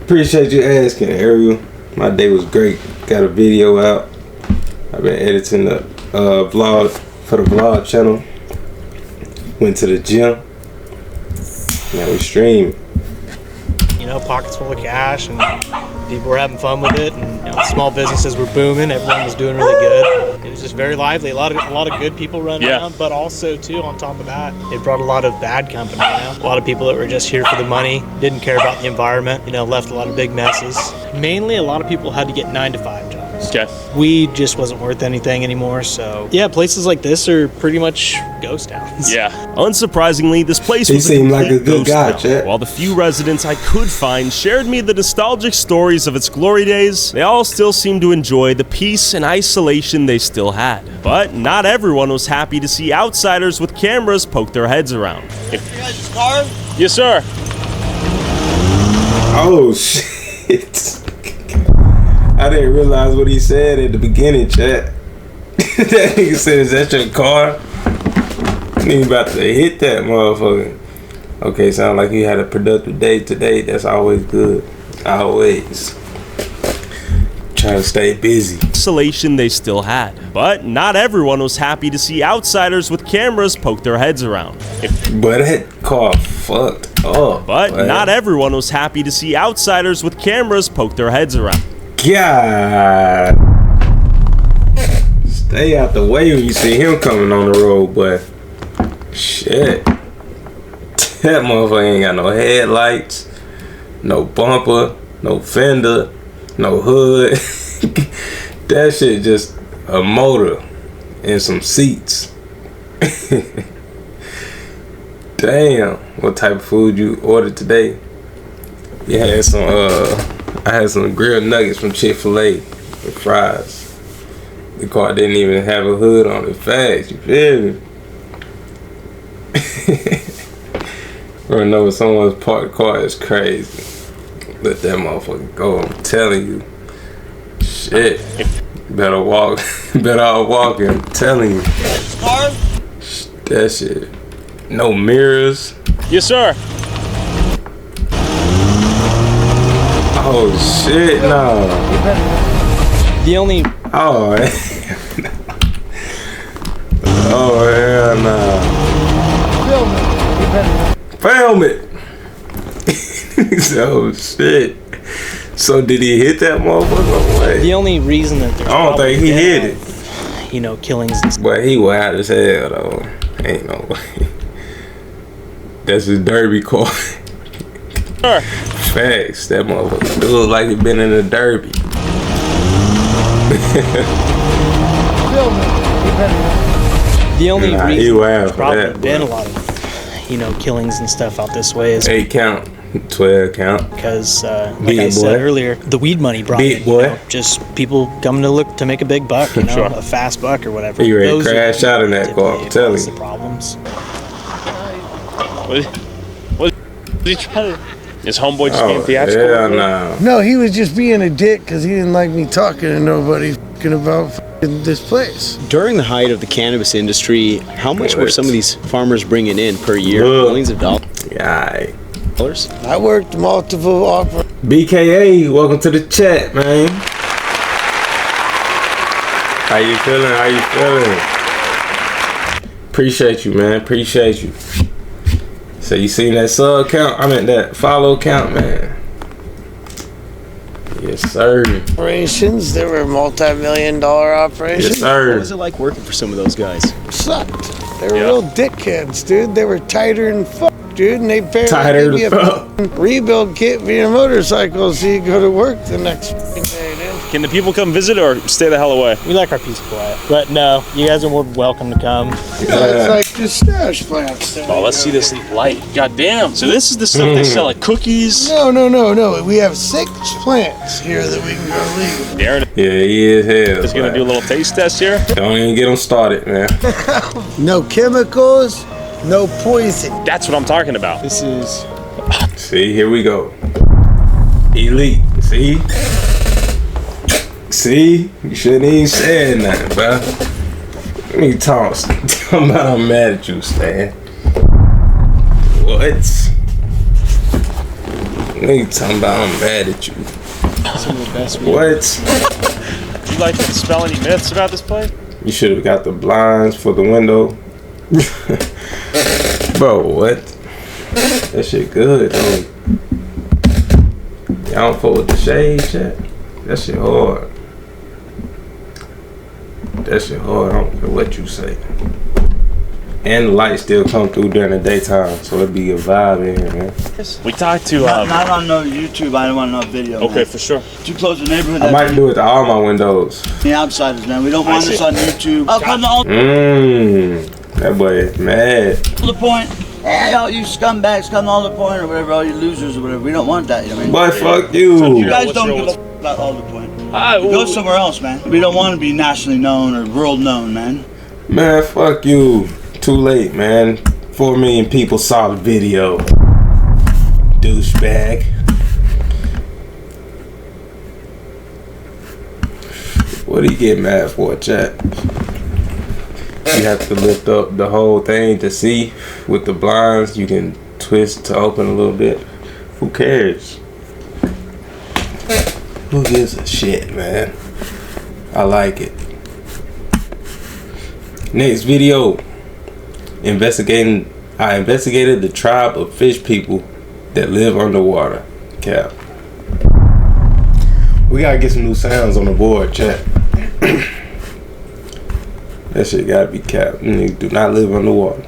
Appreciate you asking, Ariel. My day was great. Got a video out. I've been editing the vlog for the vlog channel. Went to the gym. Now we stream. Pockets full of cash, and people were having fun with it, and small businesses were booming. Everyone was doing really good. It was just very lively. A lot of good people running around, but also too, on top of that, it brought a lot of bad company. A lot of people that were just here for the money, didn't care about the environment. Left a lot of big messes. Mainly, a lot of people had to get 9-to-5 jobs. Okay. Weed just wasn't worth anything anymore. So yeah, places like this are pretty much ghost towns. Yeah. Unsurprisingly, this place was seemed like a good guy, Chet. While the few residents I could find shared me the nostalgic stories of its glory days, they all still seemed to enjoy the peace and isolation they still had. But not everyone was happy to see outsiders with cameras poke their heads around. Yes, sir. Oh shit. I didn't realize what he said at the beginning, chat. That nigga said, "Is that your car?" He about to hit that motherfucker. Okay, sound like he had a productive day today. That's always good. Always. trying to stay busy. Isolation they still had. But not everyone was happy to see outsiders with cameras poke their heads around. But that car fucked up. But not everyone was happy to see outsiders with cameras poke their heads around. God. Stay out the way when you see him coming on the road, but shit. That motherfucker ain't got no headlights, no bumper, no fender, no hood. That shit just a motor and some seats. Damn, what type of food you ordered today? You had some I had some grilled nuggets from Chick-fil-A with fries. The car didn't even have a hood on it fast, you feel me? Running over someone's parked car is crazy. Let that motherfucker go, I'm telling you. Shit. Better walk. Better out walking, I'm telling you. That shit. No mirrors. Yes, sir. Oh shit, no. The only. Oh, oh hell no. Film it. Oh shit. So did he hit that motherfucker? Way? The only reason that there's I don't think he hit it. You know, killings and stuff. But he wild as hell though. Ain't no way. That's his derby car. Facts. That motherfucker do look like he been in a derby. The only reason there's probably that, been a lot of, you know, killings and stuff out this way is 8 count, 12 count. Because, like I said earlier, the weed money brought in, you know, just people coming to look to make a big buck, you know, a fast buck or whatever. He ready to crash out in that car, I'm telling you. The problems. What is he trying to? His homeboy just being theatrical? Yeah, no. No, he was just being a dick because he didn't like me talking to nobody about this place. During the height of the cannabis industry, how much were some of these farmers bringing in per year? Millions of dollars. Yeah. I worked multiple operations. BKA, welcome to the chat, man. How you feeling? How you feeling? Appreciate you, man. Appreciate you. So you seen that sub count? I meant that follow count, man. Yes, sir. Operations, they were multi-million-dollar operations. Yes, sir. What was it like working for some of those guys? Sucked. They were real dickheads, dude. They were tighter than fuck, dude. And they Tighter paid than a rebuild kit for your motorcycle so you go to work the next fucking day, dude. Can the people come visit or stay the hell away? We like our peace and quiet. But no, you guys are more welcome to come. It's like the stash plants. Oh, let's see this light. God damn. So this is the stuff they sell at cookies? No. We have 6 plants here that we can go leave. Darren. Yeah, he is hell. Just gonna do a little taste test here. Don't even get him started, man. No chemicals, no poison. That's what I'm talking about. This is. See, here we go. Elite. See? See? You shouldn't even say nothing, bro. Let me talk about I'm mad at you, Stan. What? Let me talking about I'm mad at you. Some of the best weed. What? Do you like to dispel any myths about this place? You should have got the blinds for the window. Bro, what? That shit good, though. Y'all don't fuck with the shade shit? That shit hard. That shit hard, I don't care what you say. And the lights still come through during the daytime, so it'd be a vibe in here, man. We talked to not on no YouTube. I don't want no video. Okay, man. for sure. Too close to the neighborhood. I might do it to all my windows. The outsiders, man. We don't want this on YouTube. Oh, come on. That boy is mad. To the point. Hey, all you scumbags, come to all the point or whatever. All you losers or whatever. We don't want that. You know what I mean? Boy, fuck you. You guys don't give a f about all the point. Go somewhere else, man. We don't want to be nationally known or world known, man. Man, fuck you. Too late, man. 4 million people saw the video. Douchebag. What do you get mad for, chat? You have to lift up the whole thing to see. With the blinds, you can twist to open a little bit. Who cares? Who gives a shit, man? I like it. Next video. I investigated the tribe of fish people that live underwater. Cap. We gotta get some new sounds on the board, chat. That shit gotta be capped. Niggas do not live underwater.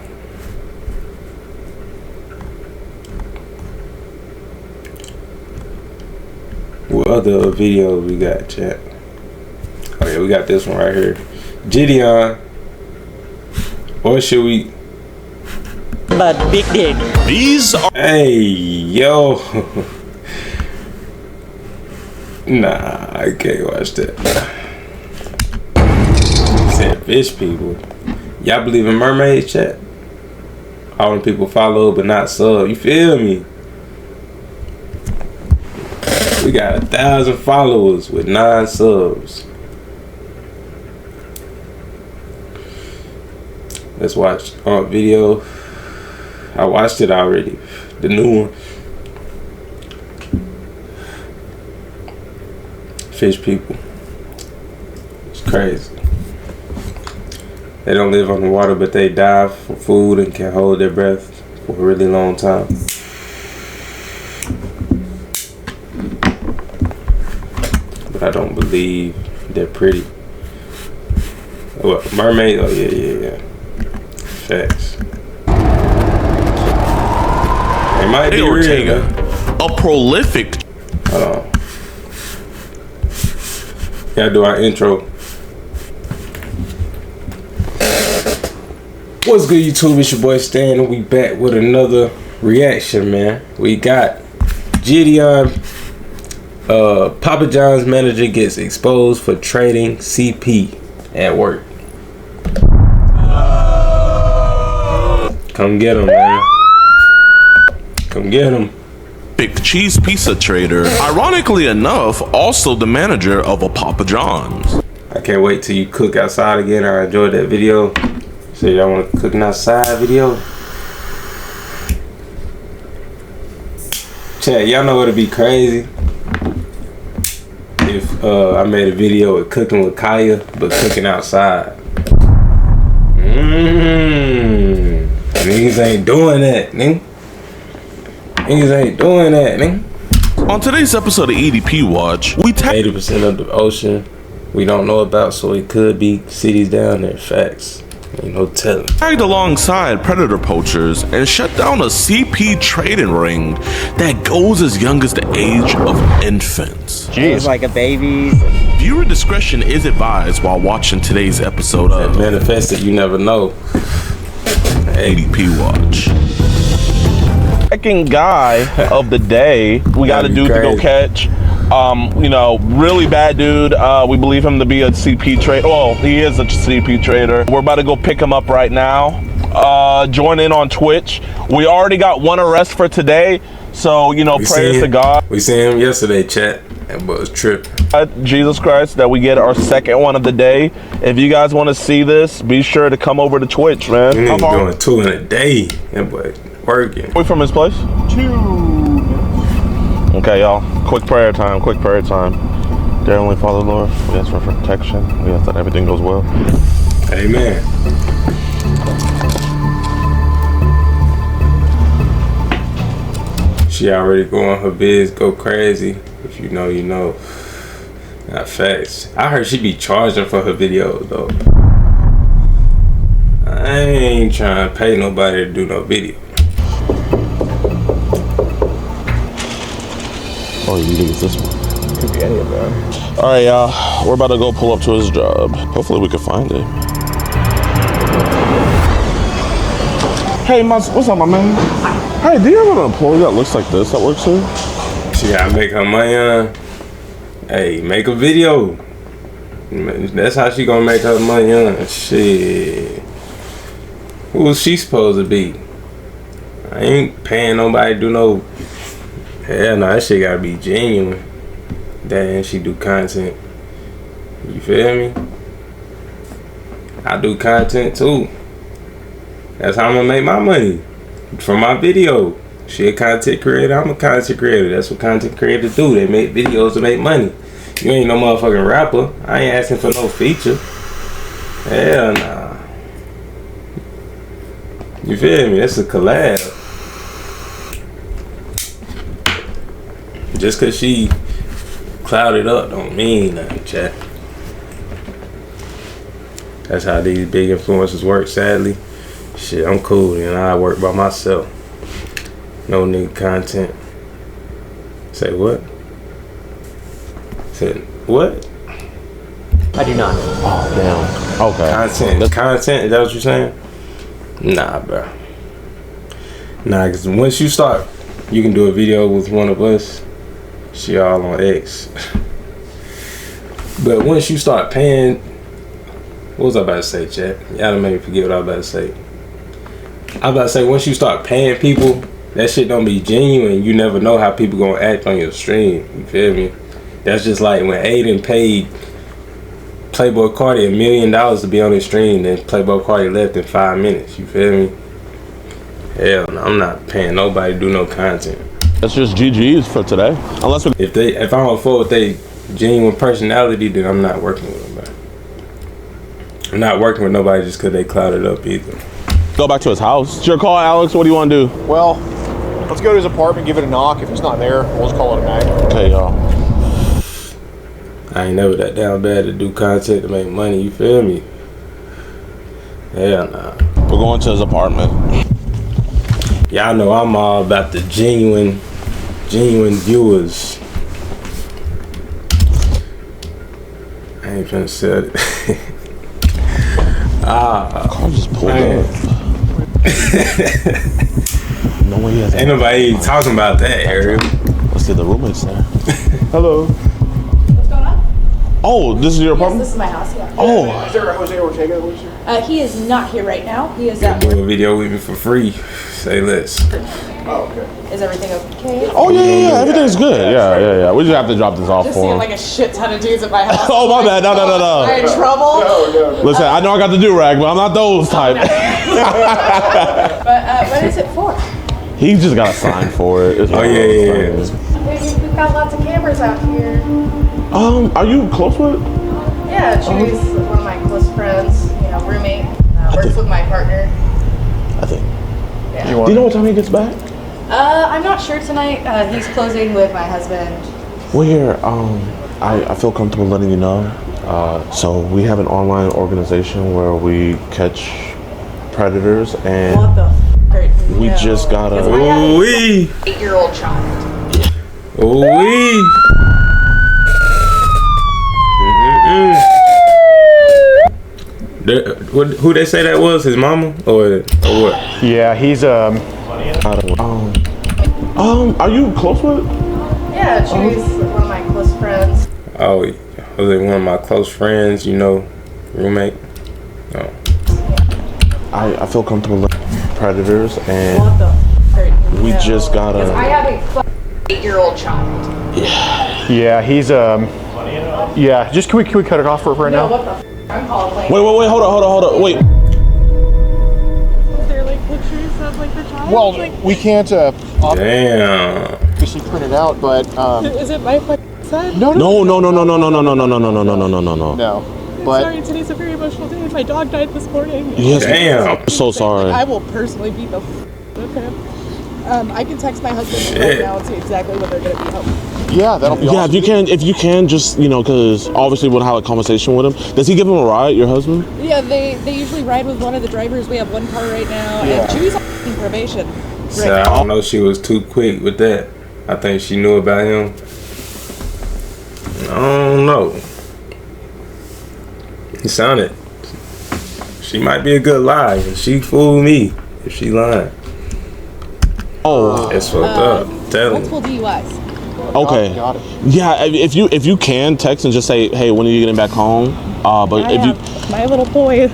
What other videos we got, chat? Oh yeah, we got this one right here. Gideon. Or should we? But big dick. These are. Hey, yo. Nah, I can't watch that. Said fish people. Y'all believe in mermaids, chat? All them people follow but not sub. You feel me? We got 1,000 followers with 9 subs. Let's watch video. I watched it already. The new one. Fish people. It's crazy. They don't live on the water, but they dive for food and can hold their breath for a really long time. But I don't believe they're pretty. What, mermaid? Oh yeah. Facts. It might be Ortega, a prolific. Hold on. Gotta do our intro. What's good, YouTube? It's your boy Stan, and we back with another reaction, man. We got Gideon. Papa John's manager gets exposed for trading CP at work. Come get him, man. Come get him. Big cheese pizza trader. Ironically enough, also the manager of a Papa John's. I can't wait till you cook outside again. I enjoyed that video. So y'all want a cooking outside video? Chat, y'all know what'd be crazy? If I made a video with cooking with Kaya, but cooking outside. Niggas ain't doing that, nigga. Niggas ain't doing that, nigga. On today's episode of EDP Watch, we 80% of the ocean we don't know about, so it could be cities down there. Facts. Ain't no telling. Tagged alongside predator poachers and shut down a CP trading ring that goes as young as the age of infants. It was like a baby. Viewer discretion is advised while watching today's episode of Manifested, you never know. ADP Watch. Second guy of the day, we got a dude to go catch. You know, really bad dude. We believe him to be a CP trader. Well, he is a CP trader. We're about to go pick him up right now. Join in on Twitch. We already got one arrest for today, so you know, prayers to God. We seen him yesterday, chat. That was tripping. Jesus Christ, that we get our second one of the day. If you guys want to see this, be sure to come over to Twitch, man. We ain't doing 2 in a day. That boy working. We from his place? 2. Okay, y'all. Quick prayer time. Quick prayer time. Dear Heavenly Father, Lord, we ask for protection. We ask that everything goes well. Amen. She already going her biz go crazy. If you know, you know. Not facts. I heard she be charging for her videos though. I ain't trying to pay nobody to do no video. Oh, you think it's this one? Could be any of them. All right, y'all. We're about to go pull up to his job. Hopefully, we can find it. Hey, what's up, my man? Hey, do you have an employee that looks like this that works here? She gotta make her money on. Hey, make a video. That's how she gonna make her money on. Shit. Who was she supposed to be? I ain't paying nobody to do no. Hell no, that shit gotta be genuine. Then she do content. You feel me? I do content too. That's how I'm gonna make my money. From my video. She a content creator, I'm a content creator. That's what content creators do. They make videos to make money. You ain't no motherfucking rapper. I ain't asking for no feature. Hell nah. You feel me? That's a collab. Just cause she clouded up don't mean nothing, chat. That's how these big influencers work, sadly. Shit, I'm cool and I work by myself. No nigga content. Say what? Said what? I do not. Oh damn. Okay. Content, is that what you're saying? Nah, bro. Nah, cause once you start, you can do a video with one of us. She all on X. But once you start paying, what was I about to say, chat? Y'all done made me forget what I was about to say. I was about to say, once you start paying people, that shit don't be genuine. You never know how people gonna act on your stream. You feel me? That's just like when Aiden paid Playboy Cardi $1 million to be on his stream, then Playboy Cardi left in 5 minutes. You feel me? Hell no, I'm not paying nobody to do no content. That's just GG's for today. Unless if I don't fuck with their genuine personality, then I'm not working with them. Bro. I'm not working with nobody just because they clouded up either. Go back to his house. It's your call, Alex. What do you want to do? Well, let's go to his apartment, give it a knock. If it's not there, we'll just call it a night. Okay, y'all. I ain't never that down bad to do content to make money. You feel me? Hell nah. We're going to his apartment. Y'all know I'm all about the genuine viewers. I ain't finna sell it. I'm just pulled up. No one has. Ain't nobody talking about that, Ariel. Let's see the roommates there. Hello. What's going on? Oh, this is your Yes, apartment? this is my house, yeah. Oh. Is there a Jose Ortega that lives here? He is not here right now. He is at Do work. a video with me for free. Say less. Oh, okay. Is everything okay? Oh yeah. Everything's good. Yeah. We just have to drop this off Just for seeing him. like a shit ton of dudes at my house. Oh my bad. No. Am I in trouble? No. Listen, I know I got the do-rag, but I'm not those type. But what is it for? He just got a sign for it. It's Oh yeah. We've got lots of cameras out here. Are you close with? Yeah, Chewy's one of my close friends, roommate. Works with my partner. I think. Yeah. Do you know what time he gets back? I'm not sure tonight. He's closing with my husband. Well, here, I feel comfortable letting you know. So we have an online organization where we catch predators, and What the we just got a. Ooh-wee. 8-year-old child. Ooh-wee. Who they say that was? His mama or what? Yeah, he's Are you close with? Yeah, Chewy's one of my close friends. Oh, was it one of my close friends? Roommate. Oh. I feel comfortable with predators, and What the we just got a. I have a 8-year-old child. Yeah, he's yeah. Just can we cut it off for right No, now? what the I'm calling Blake. Wait, hold on, wait. Is there like pictures of like the child? Well, we can't Damn. obviously print it out, but Is it my fucking son? no. No. No, I'm but sorry, today's a very emotional day. My dog died this morning. Yes. Damn. I'm so sorry. I will personally beat the with him. I can text my husband Shit. right now and see exactly what they're gonna be helping. yeah, that'll be awesome. if you can, just because obviously we'll have a conversation with him. Does he give him a ride, your husband? Yeah, they usually ride with one of the drivers. We have one car right now, Yeah. and Chewy's on probation. So I don't know. She was too quick with that. I think she knew about him. I don't know. He sounded. She might be a good lie, and she fooled me if she lied. Oh, it's fucked up. Tell him. Multiple DUIs. Okay. Got it. Yeah, if you can text and just say, hey, when are you getting back home? But I if you, have my little boy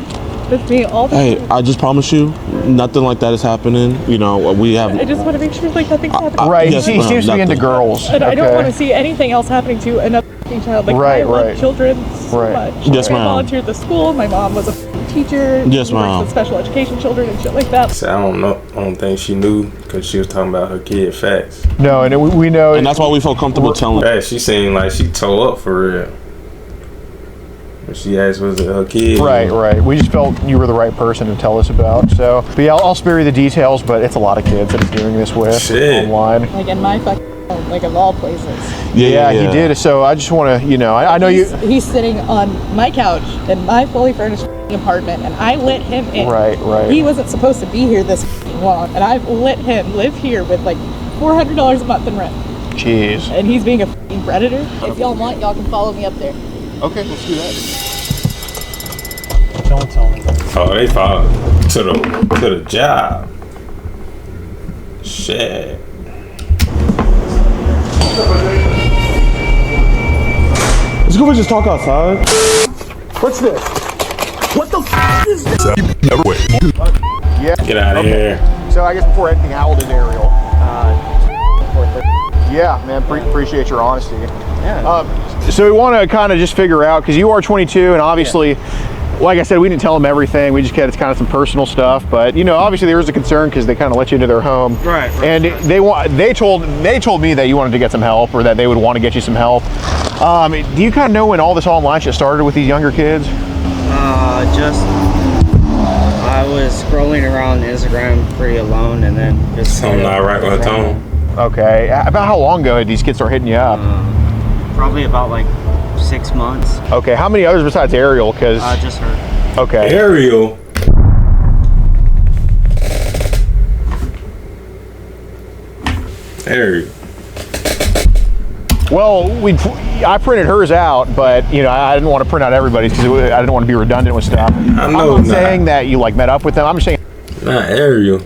with me all the hey, time. I just promise you, nothing like that is happening. We have. I just want to make sure like nothing's happening. Right. Yes, he seems to be into nothing. girls. And I don't Okay. want to see anything else happening to another child. Like, I love children so much. Yes, I ma'am. volunteered at the school. My mom was a teacher. Yes, She works ma'am. with special education children and shit like that. So I don't know. I don't think she knew because she was talking about her kid facts. No, and we know. And that's why we felt comfortable telling. Yeah, she seemed like she tore up for real. When she asked was it her kid. Right. We just felt you were the right person to tell us about. So, but yeah, I'll spare you the details. But it's a lot of kids that are doing this with online. Like in my fucking home, like of all places. Yeah, he did. So I just want to, I know you. He's sitting on my couch in my fully furnished apartment, and I let him in. Right. He wasn't supposed to be here this long, and I've let him live here with like $400 a month in rent. Jeez. And he's being a predator. If y'all want, y'all can follow me up there. Okay, let's do that. Don't tell me that. Oh, they followed to the job. Shit. Let's go and just talk outside. What's this? What the f is this? Yeah. Get out of here. So I guess before anything, how old is Ariel? Yeah, man, appreciate your honesty. Yeah. So we want to kind of just figure out, because you are 22, and obviously, like I said, we didn't tell them everything. We just had kind of some personal stuff, but obviously there was a concern because they kind of let you into their home. Right. And they told me that you wanted to get some help, or that they would want to get you some help. Do you kind of know when all this online shit started with these younger kids? I was scrolling around Instagram pretty alone, and then just something not right with the tone. Okay. About how long ago did these kids start hitting you up? Probably about like 6 months. Okay. How many others besides Ariel? Because just her. Okay. Ariel. Well, I printed hers out, but I didn't want to print out everybody's because I didn't want to be redundant with stuff. I'm not saying that you like met up with them. I'm just saying. Not Ariel.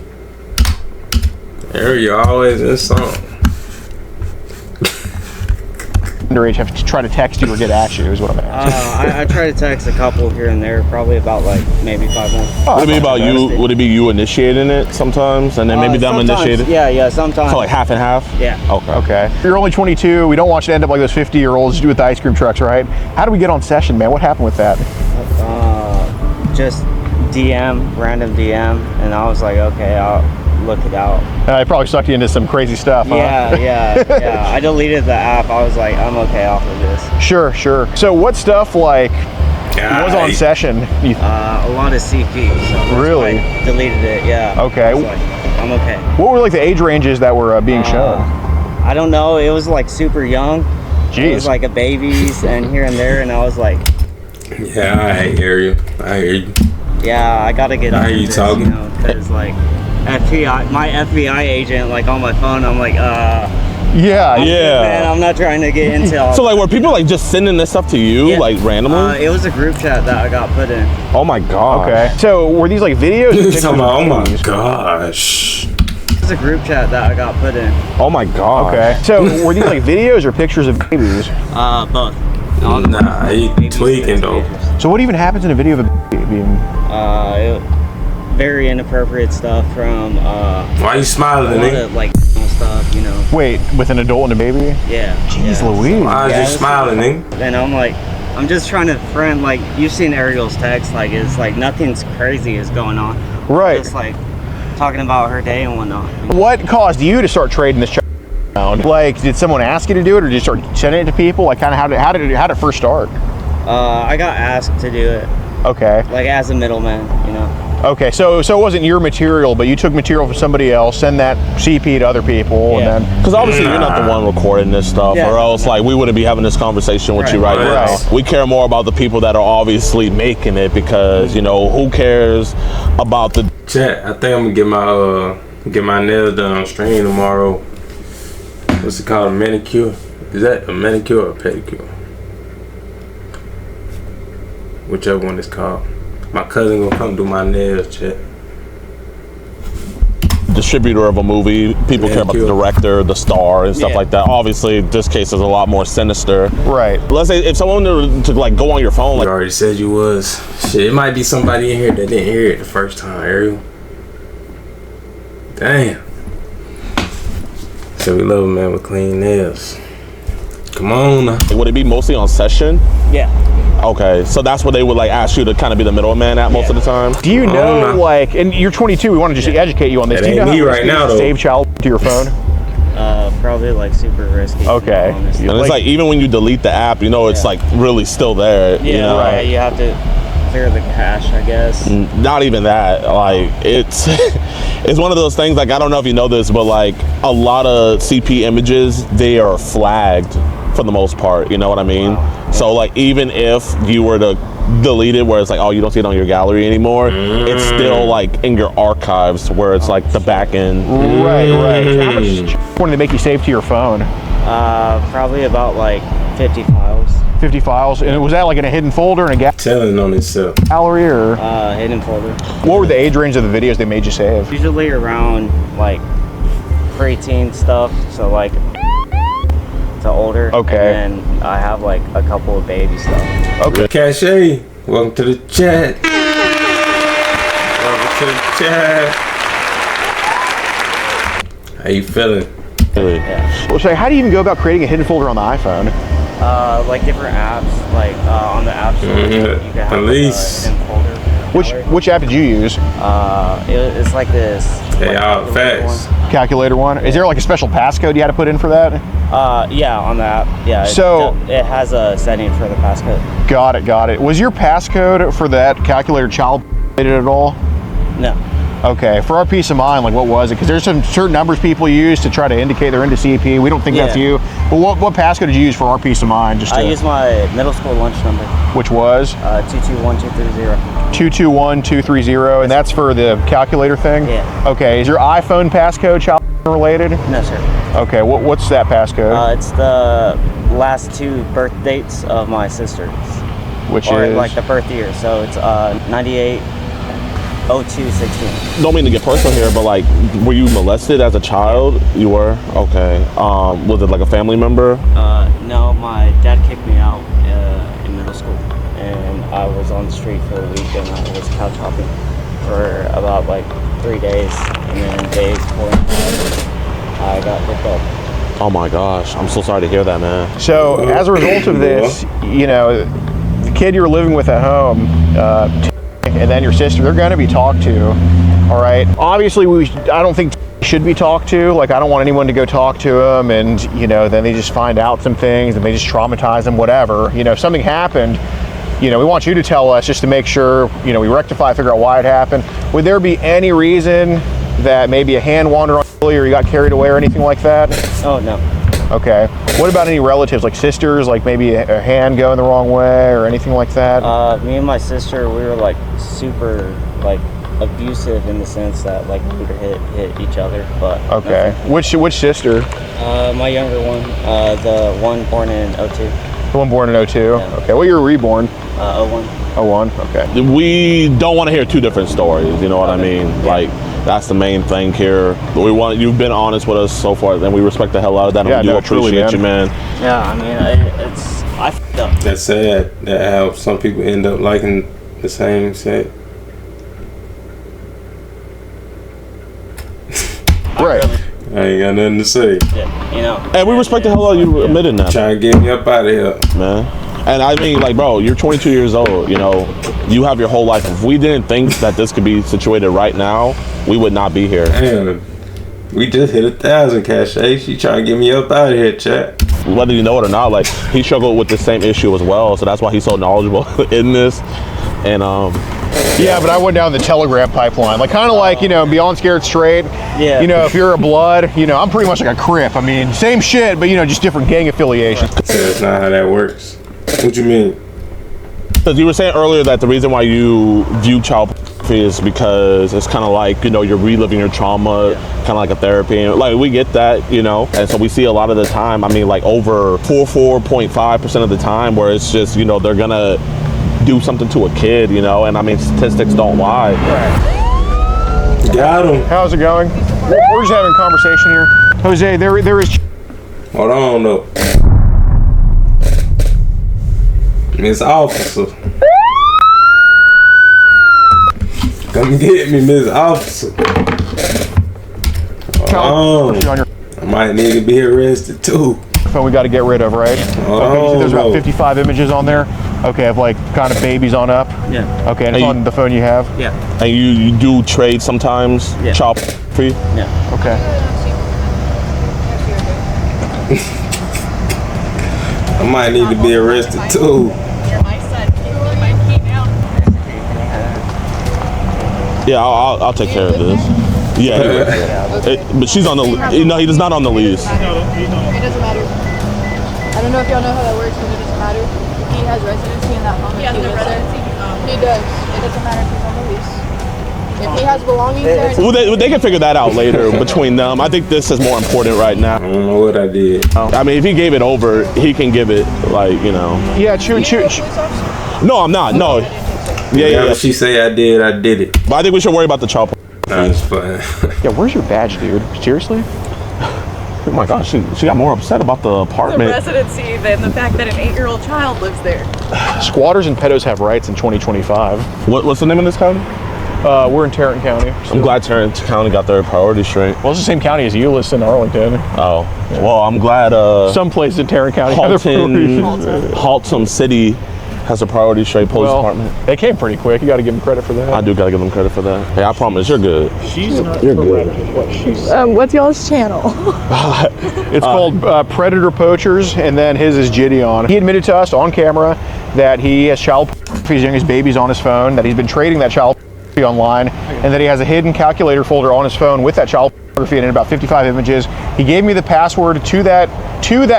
Ariel always in something. Underage have to try to text you or get at you is what I'm asking. I try to text a couple here and there, probably about like maybe 5 more. Would it be about you? Would it be you initiating it sometimes, and then maybe them initiating? Yeah, sometimes. So like half and half. Yeah. Okay. You're only 22. We don't want you to end up like those 50-year-olds do with the ice cream trucks, right? How do we get on session, man? What happened with that? Just random DM, and I was like, okay, I'll look it out. It probably sucked you into some crazy stuff, huh? Yeah. I deleted the app. I was like, I'm okay off of this. Sure. So what stuff was on session? A lot of CP. So that's Really? why I deleted it. Yeah. Okay. I was like, I'm okay. What were like the age ranges that were being shown? I don't know. It was like super young. Jeez. It was like a babies and here and there, and I was like, Yeah, I hear you. I hear you. yeah, I gotta get. I hear you talking. Because like my FBI agent, like on my phone, I'm like, Yeah. Man, I'm not trying to get into all So like, were people like just sending this stuff to you like randomly? It was a group chat that I got put in. Oh my god. Okay. So were these like videos? or pictures Talking about, of oh my babies? gosh. It was a group chat that I got put in. Oh my god. Okay. So were these like videos or pictures of babies? Both. Nah, he tweaking though. So what even happens in a video of a baby? Very inappropriate stuff from. Why you smiling, a lot nigga? of, like stuff, Wait, with an adult and a baby? Yeah. Jeez Louise. Why is you smiling, nigga? And I'm like, I'm just trying to friend, like, you've seen Ariel's text, like, it's like nothing's crazy is going on. Right. Just like talking about her day and whatnot. What caused you to start trading this around? Like, did someone ask you to do it, or did you start sending it to people? Like, kind of how did it first start? I got asked to do it. Okay. Like as a middleman, Okay, so it wasn't your material, but you took material from somebody else, send that CP to other people, and then because obviously you're not the one recording this stuff, or else like we wouldn't be having this conversation with you right now. We care more about the people that are obviously making it, because who cares about the chat? I think I'm gonna get my nails done on stream tomorrow. What's it called? A manicure? Is that a manicure or a pedicure? Whichever one it's called. My cousin gonna come do my nails, chat. distributor of a movie. People care about the director, the star, and stuff like that. Obviously, this case is a lot more sinister. Right. Let's say if someone were to like go on your phone, like you already said you was. Shit, it might be somebody in here that didn't hear it the first time, Ariel. Damn. So we love a man with clean nails. Come on now. Would it be mostly on session? Yeah. Okay, so that's where they would like ask you to kind of be the middleman at most of the time? Do you know, like, and you're 22, we want to just educate you on this. That Do you know ain't me how right now, though. save child to your phone? Probably like super risky. Okay. And it's like even when you delete the app, you know, it's like really still there. Yeah, you know? right. You have to clear the cache, I guess. Not even that. Like it's it's one of those things. Like I don't know if you know this, but like a lot of CP images, they are flagged for the most part. You know what I mean? Wow. So like even if you were to delete it, where it's like, oh, you don't see it on your gallery anymore, it's still like in your archives, where it's like the back end. Right. How much when they make you save to your phone? Probably about like 50 files. 50 files, and was that like in a hidden folder in a telling on itself gallery or hidden folder? What were the age range of the videos they made you save? Usually around like preteen stuff, so like to older. Okay. And then I have like a couple of baby stuff. Okay. Cache, welcome to the chat. Welcome to the chat. How you feeling? Yeah. Well, so how do you even go about creating a hidden folder on the iPhone? Like different apps, like on the App Store, you can have Police. like, a hidden folder. Which app did you use? It's like this. Hey, like, facts. Calculator one. Is there like a special passcode you had to put in for that? Yeah, on the app. Yeah. So it has a setting for the passcode. Got it. Was your passcode for that calculator child related at all? No. Okay, for our peace of mind, like what was it? Because there's some certain numbers people use to try to indicate they're into CP. We don't think that's you. But what passcode did you use for our peace of mind? I used my middle school lunch number. Which was? 221230. 221230, and that's for the calculator thing? Yeah. Okay, is your iPhone passcode child related? No, sir. Okay, what's that passcode? It's the last two birth dates of my sisters. Which or is? like the birth year, so it's 98/02/16. Don't mean to get personal here, but like, were you molested as a child? You were? Okay. Was it like a family member? No, my dad kicked me out in middle school, and I was on the street for a week, and I was couch hopping for about like 3 days, and then days before I got picked up. Oh my gosh, I'm so sorry to hear that, man. So as a result of this, you know, the kid you were living with at home, and then your sister, they're going to be talked to, all right? Obviously, I don't think should be talked to. Like, I don't want anyone to go talk to them and, you know, then they just find out some things and they just traumatize them, whatever. You know, if something happened, you know, we want you to tell us just to make sure, you know, we rectify, figure out why it happened. Would there be any reason that maybe a hand wandered on you or you got carried away or anything like that? Oh, no. Okay. What about any relatives, like sisters, like maybe a hand going the wrong way or anything like that? Me and my sister, we were like super like abusive in the sense that like we would hit each other, but okay. Which sister? My younger one, the one born in 02. The one born in 02? Yeah. Okay. What year were you born? 01. 01, okay. We don't want to hear two different stories, you know what I mean? Yeah. Like, that's the main thing here. You've been honest with us so far, and we respect the hell out of that, and we do appreciate you, man. Yeah, I mean, I fucked up. That's sad that how some people end up liking the same sex. Right. I ain't got nothing to say. Yeah, you know. And we respect the hell out of you admitting that. Trying to get me up out of here, man. And I mean, like, bro, you're 22 years old, you know, you have your whole life. If we didn't think that this could be situated right now, we would not be here. Damn, we just hit 1,000, Cache. She trying to get me up out of here, chat. Whether you know it or not, like, he struggled with the same issue as well, so that's why he's so knowledgeable in this. And, yeah, but I went down the Telegram pipeline, like kind of like, you know, Beyond Scared Straight. Yeah. You know, if you're a blood, you know, I'm pretty much like a Crip. I mean, same shit, but, you know, just different gang affiliations. That's not how that works. What you mean? Because you were saying earlier that the reason why you view child pornography is because it's kind of like, you know, you're reliving your trauma, kind of like a therapy. And, like, we get that, you know, and so we see a lot of the time, I mean, like over 4.5% of the time where it's just, you know, they're gonna do something to a kid, you know, and I mean, statistics don't lie. Right. Got him. How's it going? We're just having a conversation here. Jose, there is... Hold on, though. Miss Officer. Come get me, Miss Officer. Hold on. I might need to be arrested too. phone we got to get rid of, right? Okay, so there's about 55 images on there. Okay, of like kind of babies on up. Yeah. Okay, and it's on the phone you have? Yeah. And you do trade sometimes? Yeah. Chop for you? Yeah. Okay. I might need to be arrested too. Yeah, I'll take care of this. Yeah, but she's on the. No, he is not on the lease. It doesn't matter. I don't know if y'all know how that works, but it doesn't matter. He has residency in that home. He has no residency. He does. It doesn't matter if he's on the lease. If he has belongings there. Well, they can figure that out later between them. I think this is more important right now. I don't know what I did. I mean, if he gave it over, he can give it, like, you know. Yeah, chew. No, I'm not. No. Yeah. She say I did it. But I think we should worry about the child. That's fine. Yeah, where's your badge, dude? Seriously? Oh my gosh, she got more upset about the apartment. The residency than the fact that an 8-year-old child lives there. Squatters and pedos have rights in 2025. What's the name of this county? We're in Tarrant County. So. I'm glad Tarrant County got their priorities straight. Well, it's the same county as Euless and Arlington. Oh, well, I'm glad. Some places in Tarrant County have their priorities. Haltom City has a priority straight police department. They came pretty quick. You got to give them credit for that. I do got to give them credit for that. Hey, I promise, you're good. You're good. What's y'all's channel? It's called Predator Poachers, and then his is Gideon. He admitted to us on camera that he has child pornography, he's young his babies on his phone, that he's been trading that child pornography online, and that he has a hidden calculator folder on his phone with that child pornography in about 55 images. He gave me the password to that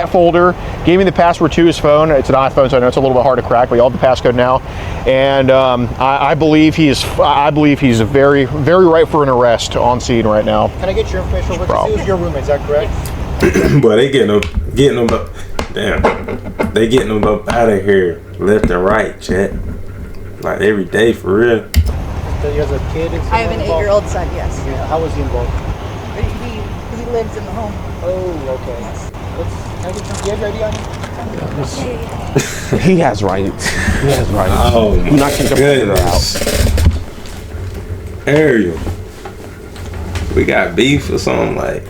folder, gave me the password to his phone. It's an iPhone, so I know it's a little bit hard to crack, but you all have the passcode now. And I believe he's very, very ripe for an arrest on scene right now. Can I get your information over? Because it was your roommate, is that correct? But they getting them up. Damn, they getting them up out of here left and right, chat. Like every day, for real. So you guys a kid? I have an 8-year-old son. Yes. Yeah. How was he involved? He lives in the home. Oh, okay. Can I get some? You have your ID on you? He has rights. He has rights. Oh, do not kick her out. Ariel, we got beef or something like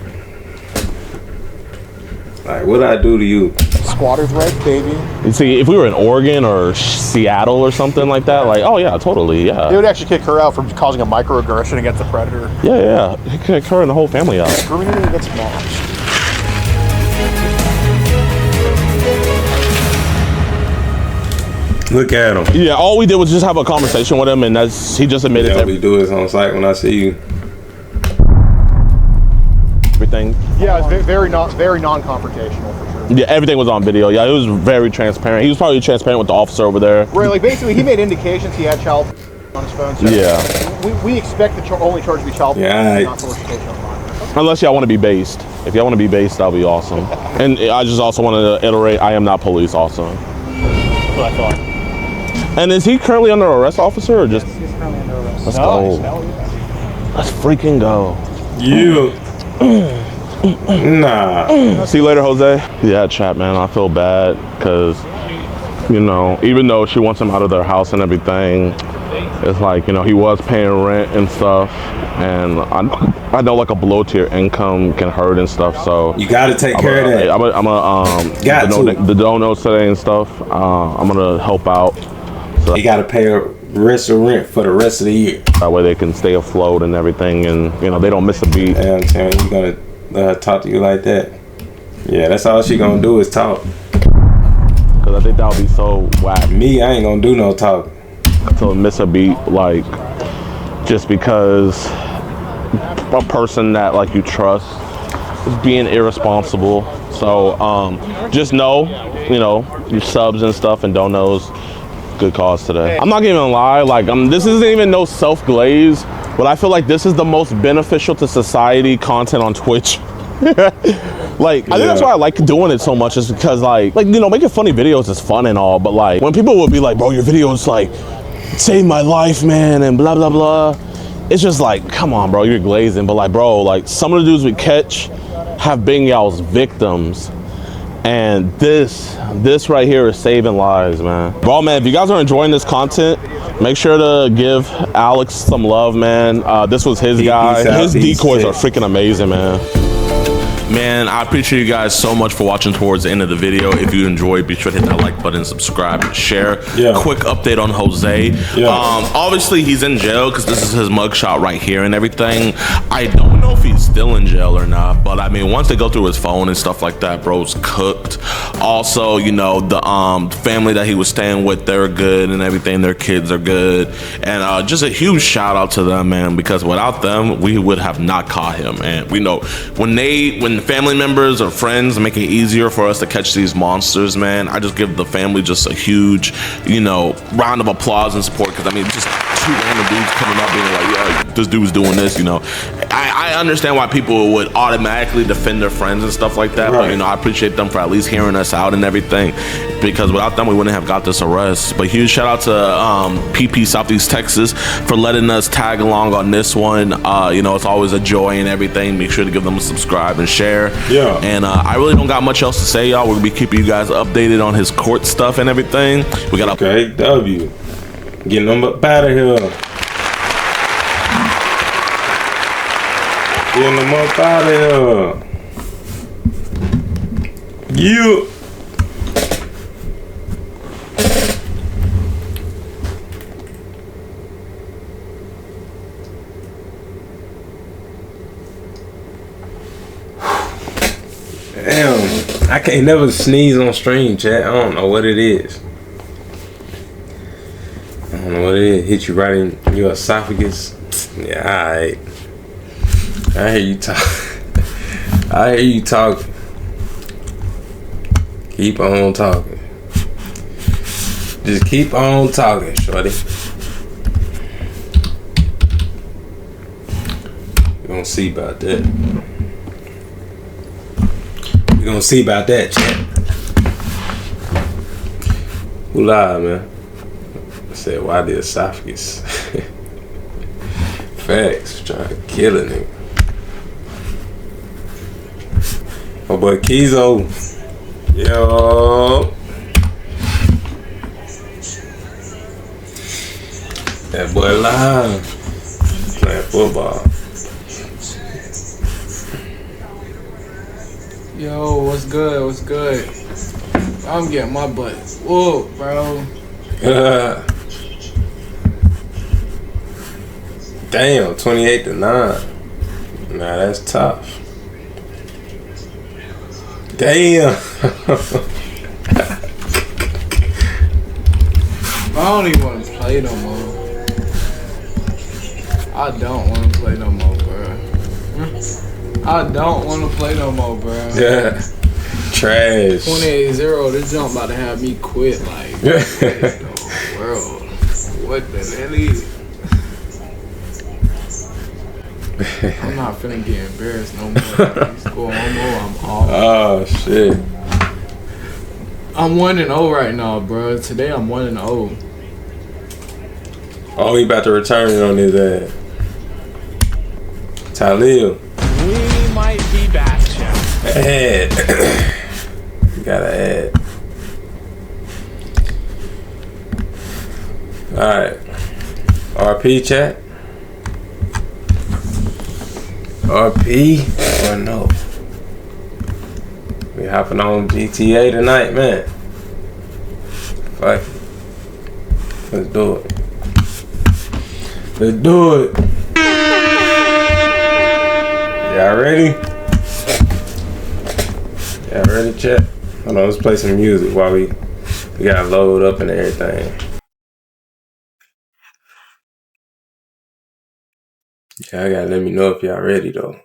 what I do to you? Squatter's rights, baby. You see, if we were in Oregon or Seattle or something like that, like, oh yeah, totally, yeah. They would actually kick her out for causing a microaggression against the predator. Yeah. He could kick her and the whole family out. Discriminating against moms. Look at him. Yeah, all we did was just have a conversation with him, and he just admitted that we do is on site when I see you. Everything. Yeah, it's very non-confrontational for sure. Yeah, everything was on video. Yeah, it was very transparent. He was probably transparent with the officer over there. Right, like basically he made indications he had child on his phone. So yeah. We expect the only charge to be child not solicitation online. Unless y'all want to be based. If y'all want to be based, that'll be awesome. And I just also wanted to iterate, I am not police also. That's what I thought. And is he currently under arrest, officer, or just? He's currently under arrest. Let's go. Let's freaking go. You. Nah. See you later, Jose. Yeah, chat, man. I feel bad because, you know, even though she wants him out of their house and everything, it's like, you know, he was paying rent and stuff, and I know like a below tier income can hurt and stuff. So you got to take care of that. I'm gonna the donuts today and stuff. I'm gonna help out. So you got to pay a rest of rent for the rest of the year. That way they can stay afloat and everything, and you know they don't miss a beat. Yeah, I'm telling you, you're gonna talk to you like that. Yeah, that's all she gonna do is talk. Cause I think that'll be so whack. Me, I ain't gonna do no talking. So miss a beat, like just because a person that like you trust is being irresponsible. So just know, you know, your subs and stuff and don't knows. Good cause today. I'm not gonna lie, like this isn't even no self-glaze, but I feel like this is the most beneficial to society content on Twitch. Like I think that's why I like doing it so much, is because like you know, making funny videos is fun and all, but like when people would be like, bro, your videos like saved my life, man, and blah blah blah, it's just like, come on, bro, you're glazing. But like, bro, like some of the dudes we catch have been y'all's victims. And this right here is saving lives, man. Bro, man, if you guys are enjoying this content, make sure to give Alex some love, man. This was his guy. His decoys are freaking amazing, man. Man, I appreciate you guys so much for watching towards the end of the video. If you enjoyed, be sure to hit that like button, subscribe, and share. Yeah. Quick update on Jose. Yeah. Obviously, he's in jail because this is his mugshot right here and everything. I don't know if he's still in jail or not, but I mean, once they go through his phone and stuff like that, bro's cooked. Also, you know, the family that he was staying with, they're good and everything. Their kids are good. And just a huge shout out to them, man, because without them, we would have not caught him. And we know when family members or friends make it easier for us to catch these monsters, man, I just give the family just a huge, you know, round of applause and support. Because I mean, just two random dudes coming up being like, yeah, this dude's doing this, you know. I understand why people would automatically defend their friends and stuff like that, right. But you know, I appreciate them for at least hearing us out and everything, because without them we wouldn't have got this arrest. But huge shout out to PP Southeast Texas for letting us tag along on this one. You know, it's always a joy and everything. Make sure to give them a subscribe and share. Yeah. And I really don't got much else to say, y'all. We're gonna be keeping you guys updated on his court stuff and everything. We got W. Getting them up out of here. Getting them up out of here. You. Damn, I can't never sneeze on stream, chat. I don't know what it is. I don't know what it is. Hit you right in your esophagus. Yeah, alright. I hear you talk. I hear you talking. Keep on talking. Just keep on talking, shorty. We're gonna see about that. We're gonna see about that, chat. Who lied, man? I said, why the esophagus? Facts, trying to kill a nigga. Oh boy, Kizo. Yo. That boy live. Playing football. Yo, what's good? What's good? I'm getting my butt whooped, bro. Damn, 28-9. Nah, that's tough. Damn. I don't even want to play no more. I don't want to play no more, bro. I don't want to play no more, bro. Yeah. Trash. 28-0, this jump about to have me quit. Like, what is the world? What the hell is it? I'm not finna get embarrassed no more. Score one more, I'm off. Oh shit. I'm 1-0 right now, bro. Today I'm 1-0. Oh, he about to return on his ass. Talil. We might be back, Jeff. Add. You gotta add. Alright. RP chat. RP or no? We hopping on GTA tonight, man. Fuck it. Let's do it. Let's do it. Y'all ready? Y'all ready, chat? Hold on, let's play some music while we gotta load up and everything. Y'all gotta let me know if y'all ready though.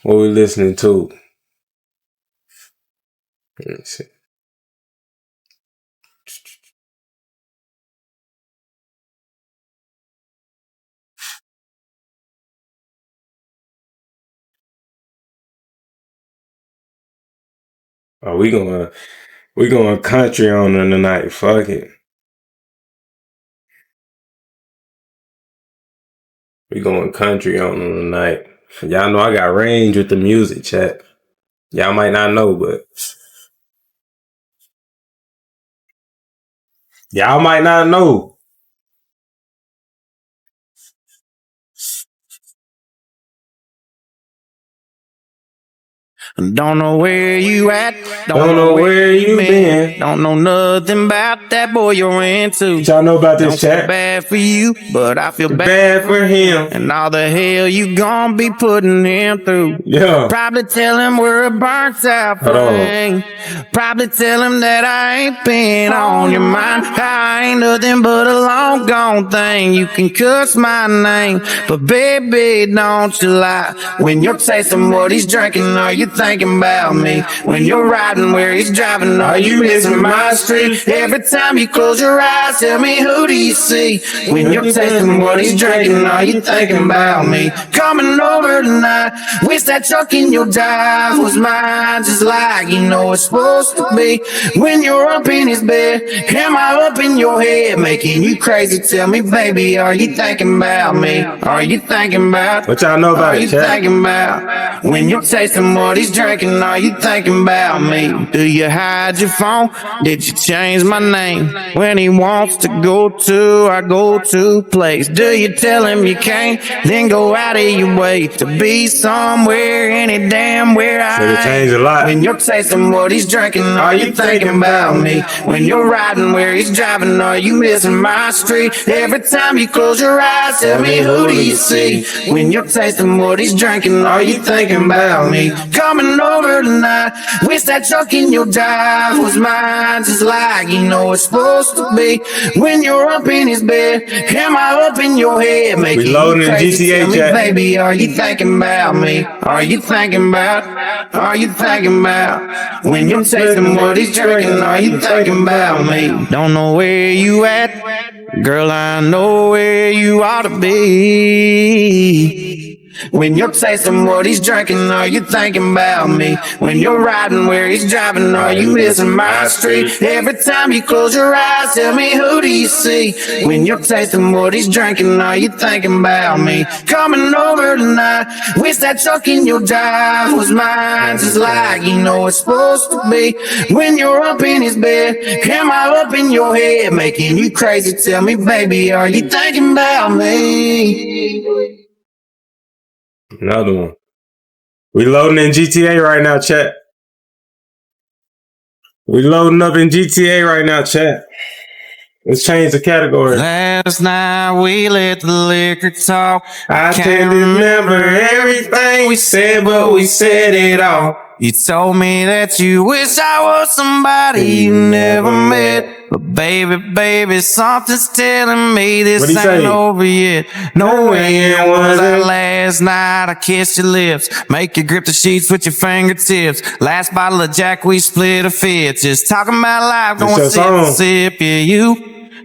What we listening to? Let me see. Oh, we going country on them tonight. Fuck it. We going country on them tonight. Y'all know I got range with the music, chat. Y'all might not know, but y'all might not know. Don't know where you at. Don't know where you been. Don't know nothing about that boy you're into. Y'all know about this Don't chat? feel bad for you, but I feel Bad for him. and all the hell you gon' be putting him through. Yeah. Probably tell him we're a burnt out Hold on. thing. Probably tell him that I ain't been on your mind. I ain't nothing but a long gone thing. You can cuss my name, but baby, don't you lie. When you're tasting what he's drinking, are you thinking about me? When you're riding where he's driving, are you missing my street? Every time you close your eyes, tell me, who do you see? When you're tasting what he's drinking, are you thinking about me? Coming over tonight, wish that truck in your drive was mine, just like you know it's supposed to be. When you're up in his bed, am I up in your head, making you crazy? Tell me, baby, are you thinking about me? Are you thinking about what y'all know about are it, you chat? thinking about when you're tasting what he's drinking? Are you thinking about me? Do you hide your phone? Did you change my name? When he wants to go to our go-to place, do you tell him you can't? Then go out of your way to be somewhere, any damn where I So they changed a lot. When you're tasting what he's drinking, are you thinking about me? When you're riding where he's driving, are you missing my street? Every time you close your eyes, tell me, who do you see? When you're tasting what he's drinking, are you thinking about me? Coming over tonight, wish that truck in your drive was mine, just like you know it's supposed to be. When you're up in his bed, am I up in your head, making loading you in crazy? GTA Tell me, chat. baby, are you thinking about me? Are you thinking about? Are you thinking about? When you're tasting what he's drinking, are you thinking about me? Don't know where you at, girl, I know where you ought to be. When you're tasting what he's drinking, are you thinking about me? When you're riding where he's driving, are you missing my street? Every time you close your eyes, tell me, who do you see? When you're tasting what he's drinking, are you thinking about me? Coming over tonight, wish that truck in your drive was mine, just like you know it's supposed to be. When you're up in his bed, am I up in your head, making you crazy? Tell me, baby, are you thinking about me? Another one. We loading in GTA right now, chat. We loading up in GTA right now, chat. Let's change the category. Last night we let the liquor talk. I can't remember everything we said, but we said it all. You told me that you wish I was somebody you never met. But baby, something's telling me this What'd he ain't say? over yet. No way it was that last night I kissed your lips. Make you grip the sheets with your fingertips. Last bottle of Jack, we split a fifth. Just talking about life, It's going your sip song. for sip. Yeah,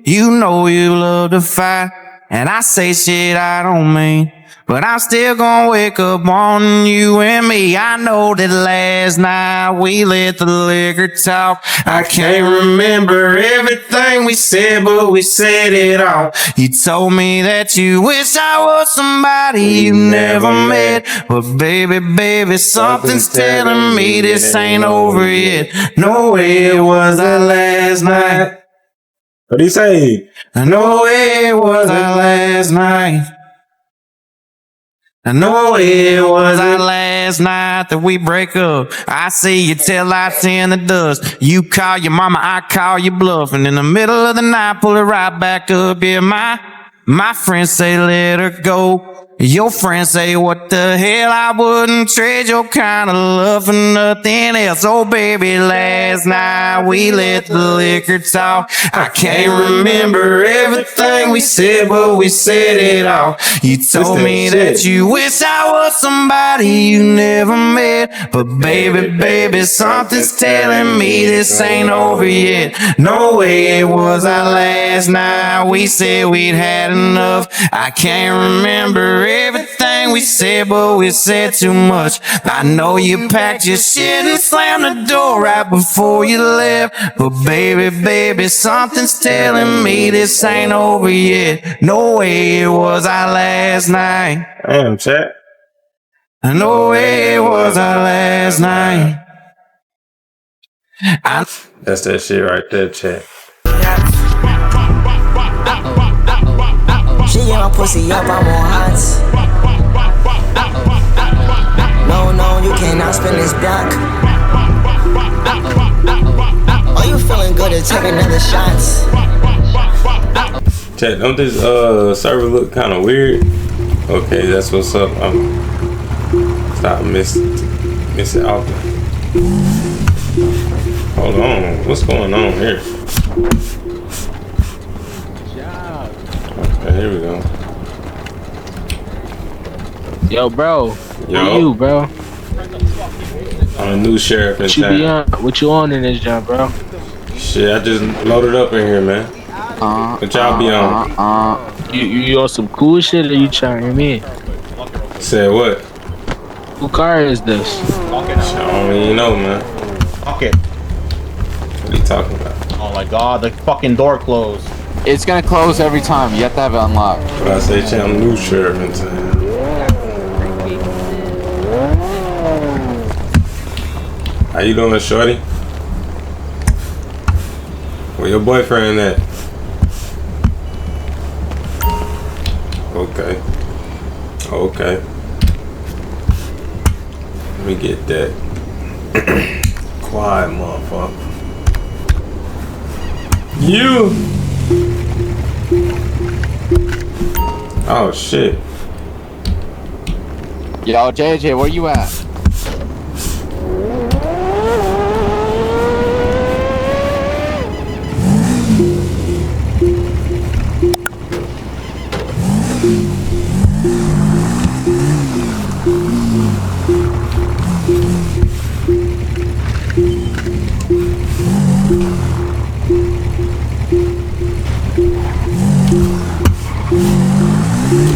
you know you love to fight. And I say shit I don't mean. But I'm still gonna wake up on you and me. I know that last night we let the liquor talk. I can't remember everything we said, but we said it all. You told me that you wish I was somebody you never met. But baby, something's telling me this ain't over yet. No way it was that last night. What'd he say? No way it was that last night. I know it was our last night that we break up. I see you till lights in the dust. You call your mama, I call you bluff. And in the middle of the night, pull it right back up. Yeah, my friends say let her go. Your friends say what the hell, I wouldn't trade your kind of love for nothing else. Oh baby, last night we let the liquor talk. I can't remember everything we said, but we said it all. You told me that you wish I was somebody you never met. But baby, something's telling me this ain't over yet. No way it was our last night. We said we'd had enough. I can't remember everything we said, but we said too much. I know you packed your shit and slammed the door right before you left. But baby, something's telling me this ain't over yet. No way it was our last night. Damn, chat. No way it was our last night. That's that shit right there, chat. She get my pussy up, I'm on hot. No, known, you cannot spin this block. Are you feeling good to take another shots? Chat, don't this server look kind of weird? Okay, that's what's up. Stop missing out. Hold on, what's going on here? Okay, here we go. Yo, bro. Yo. Who you, bro? I'm a new sheriff in town. What you on in this job, bro? Shit, I just loaded up in here, man. What y'all be on? You on some cool shit or you trying to hear me? Said what? Who car is this? I don't even know, man. Okay. What are you talking about? Oh my god, the fucking door closed. It's gonna close every time. You have to have it unlocked. But I say, chat, I'm a new sheriff in town. How you doing, shorty? Where your boyfriend at? Okay. Okay. Let me get that. Quiet, motherfucker. You! Oh, shit. Yo, JJ, where you at?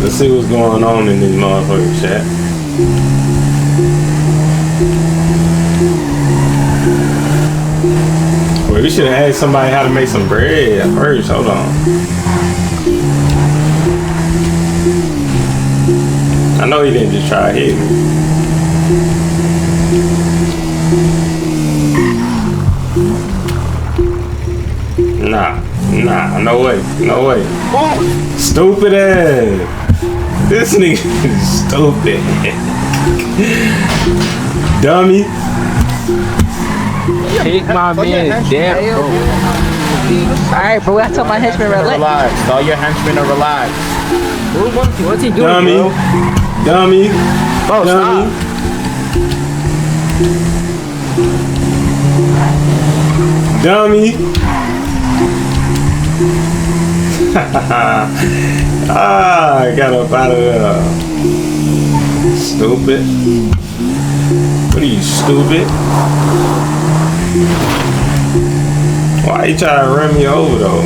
Let's see what's going on in this motherfucking chat. Well, we should have asked somebody how to make some bread first. Hold on. I know he didn't just try to hit me. Nah, no way, no way. Stupid ass. This nigga is stupid. Dummy. Take my man, damn, bro. Alright, bro, I told my henchman relax. All your henchmen are relaxed. What's he doing, Dummy. bro? Dummy. Bro, Dummy. stop. Dummy. I got up out of there. Stupid. What are you, stupid? Why you trying to run me over though?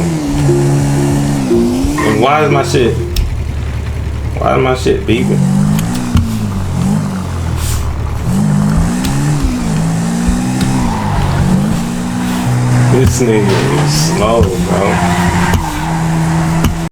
And why is my shit beeping? This nigga is slow, bro.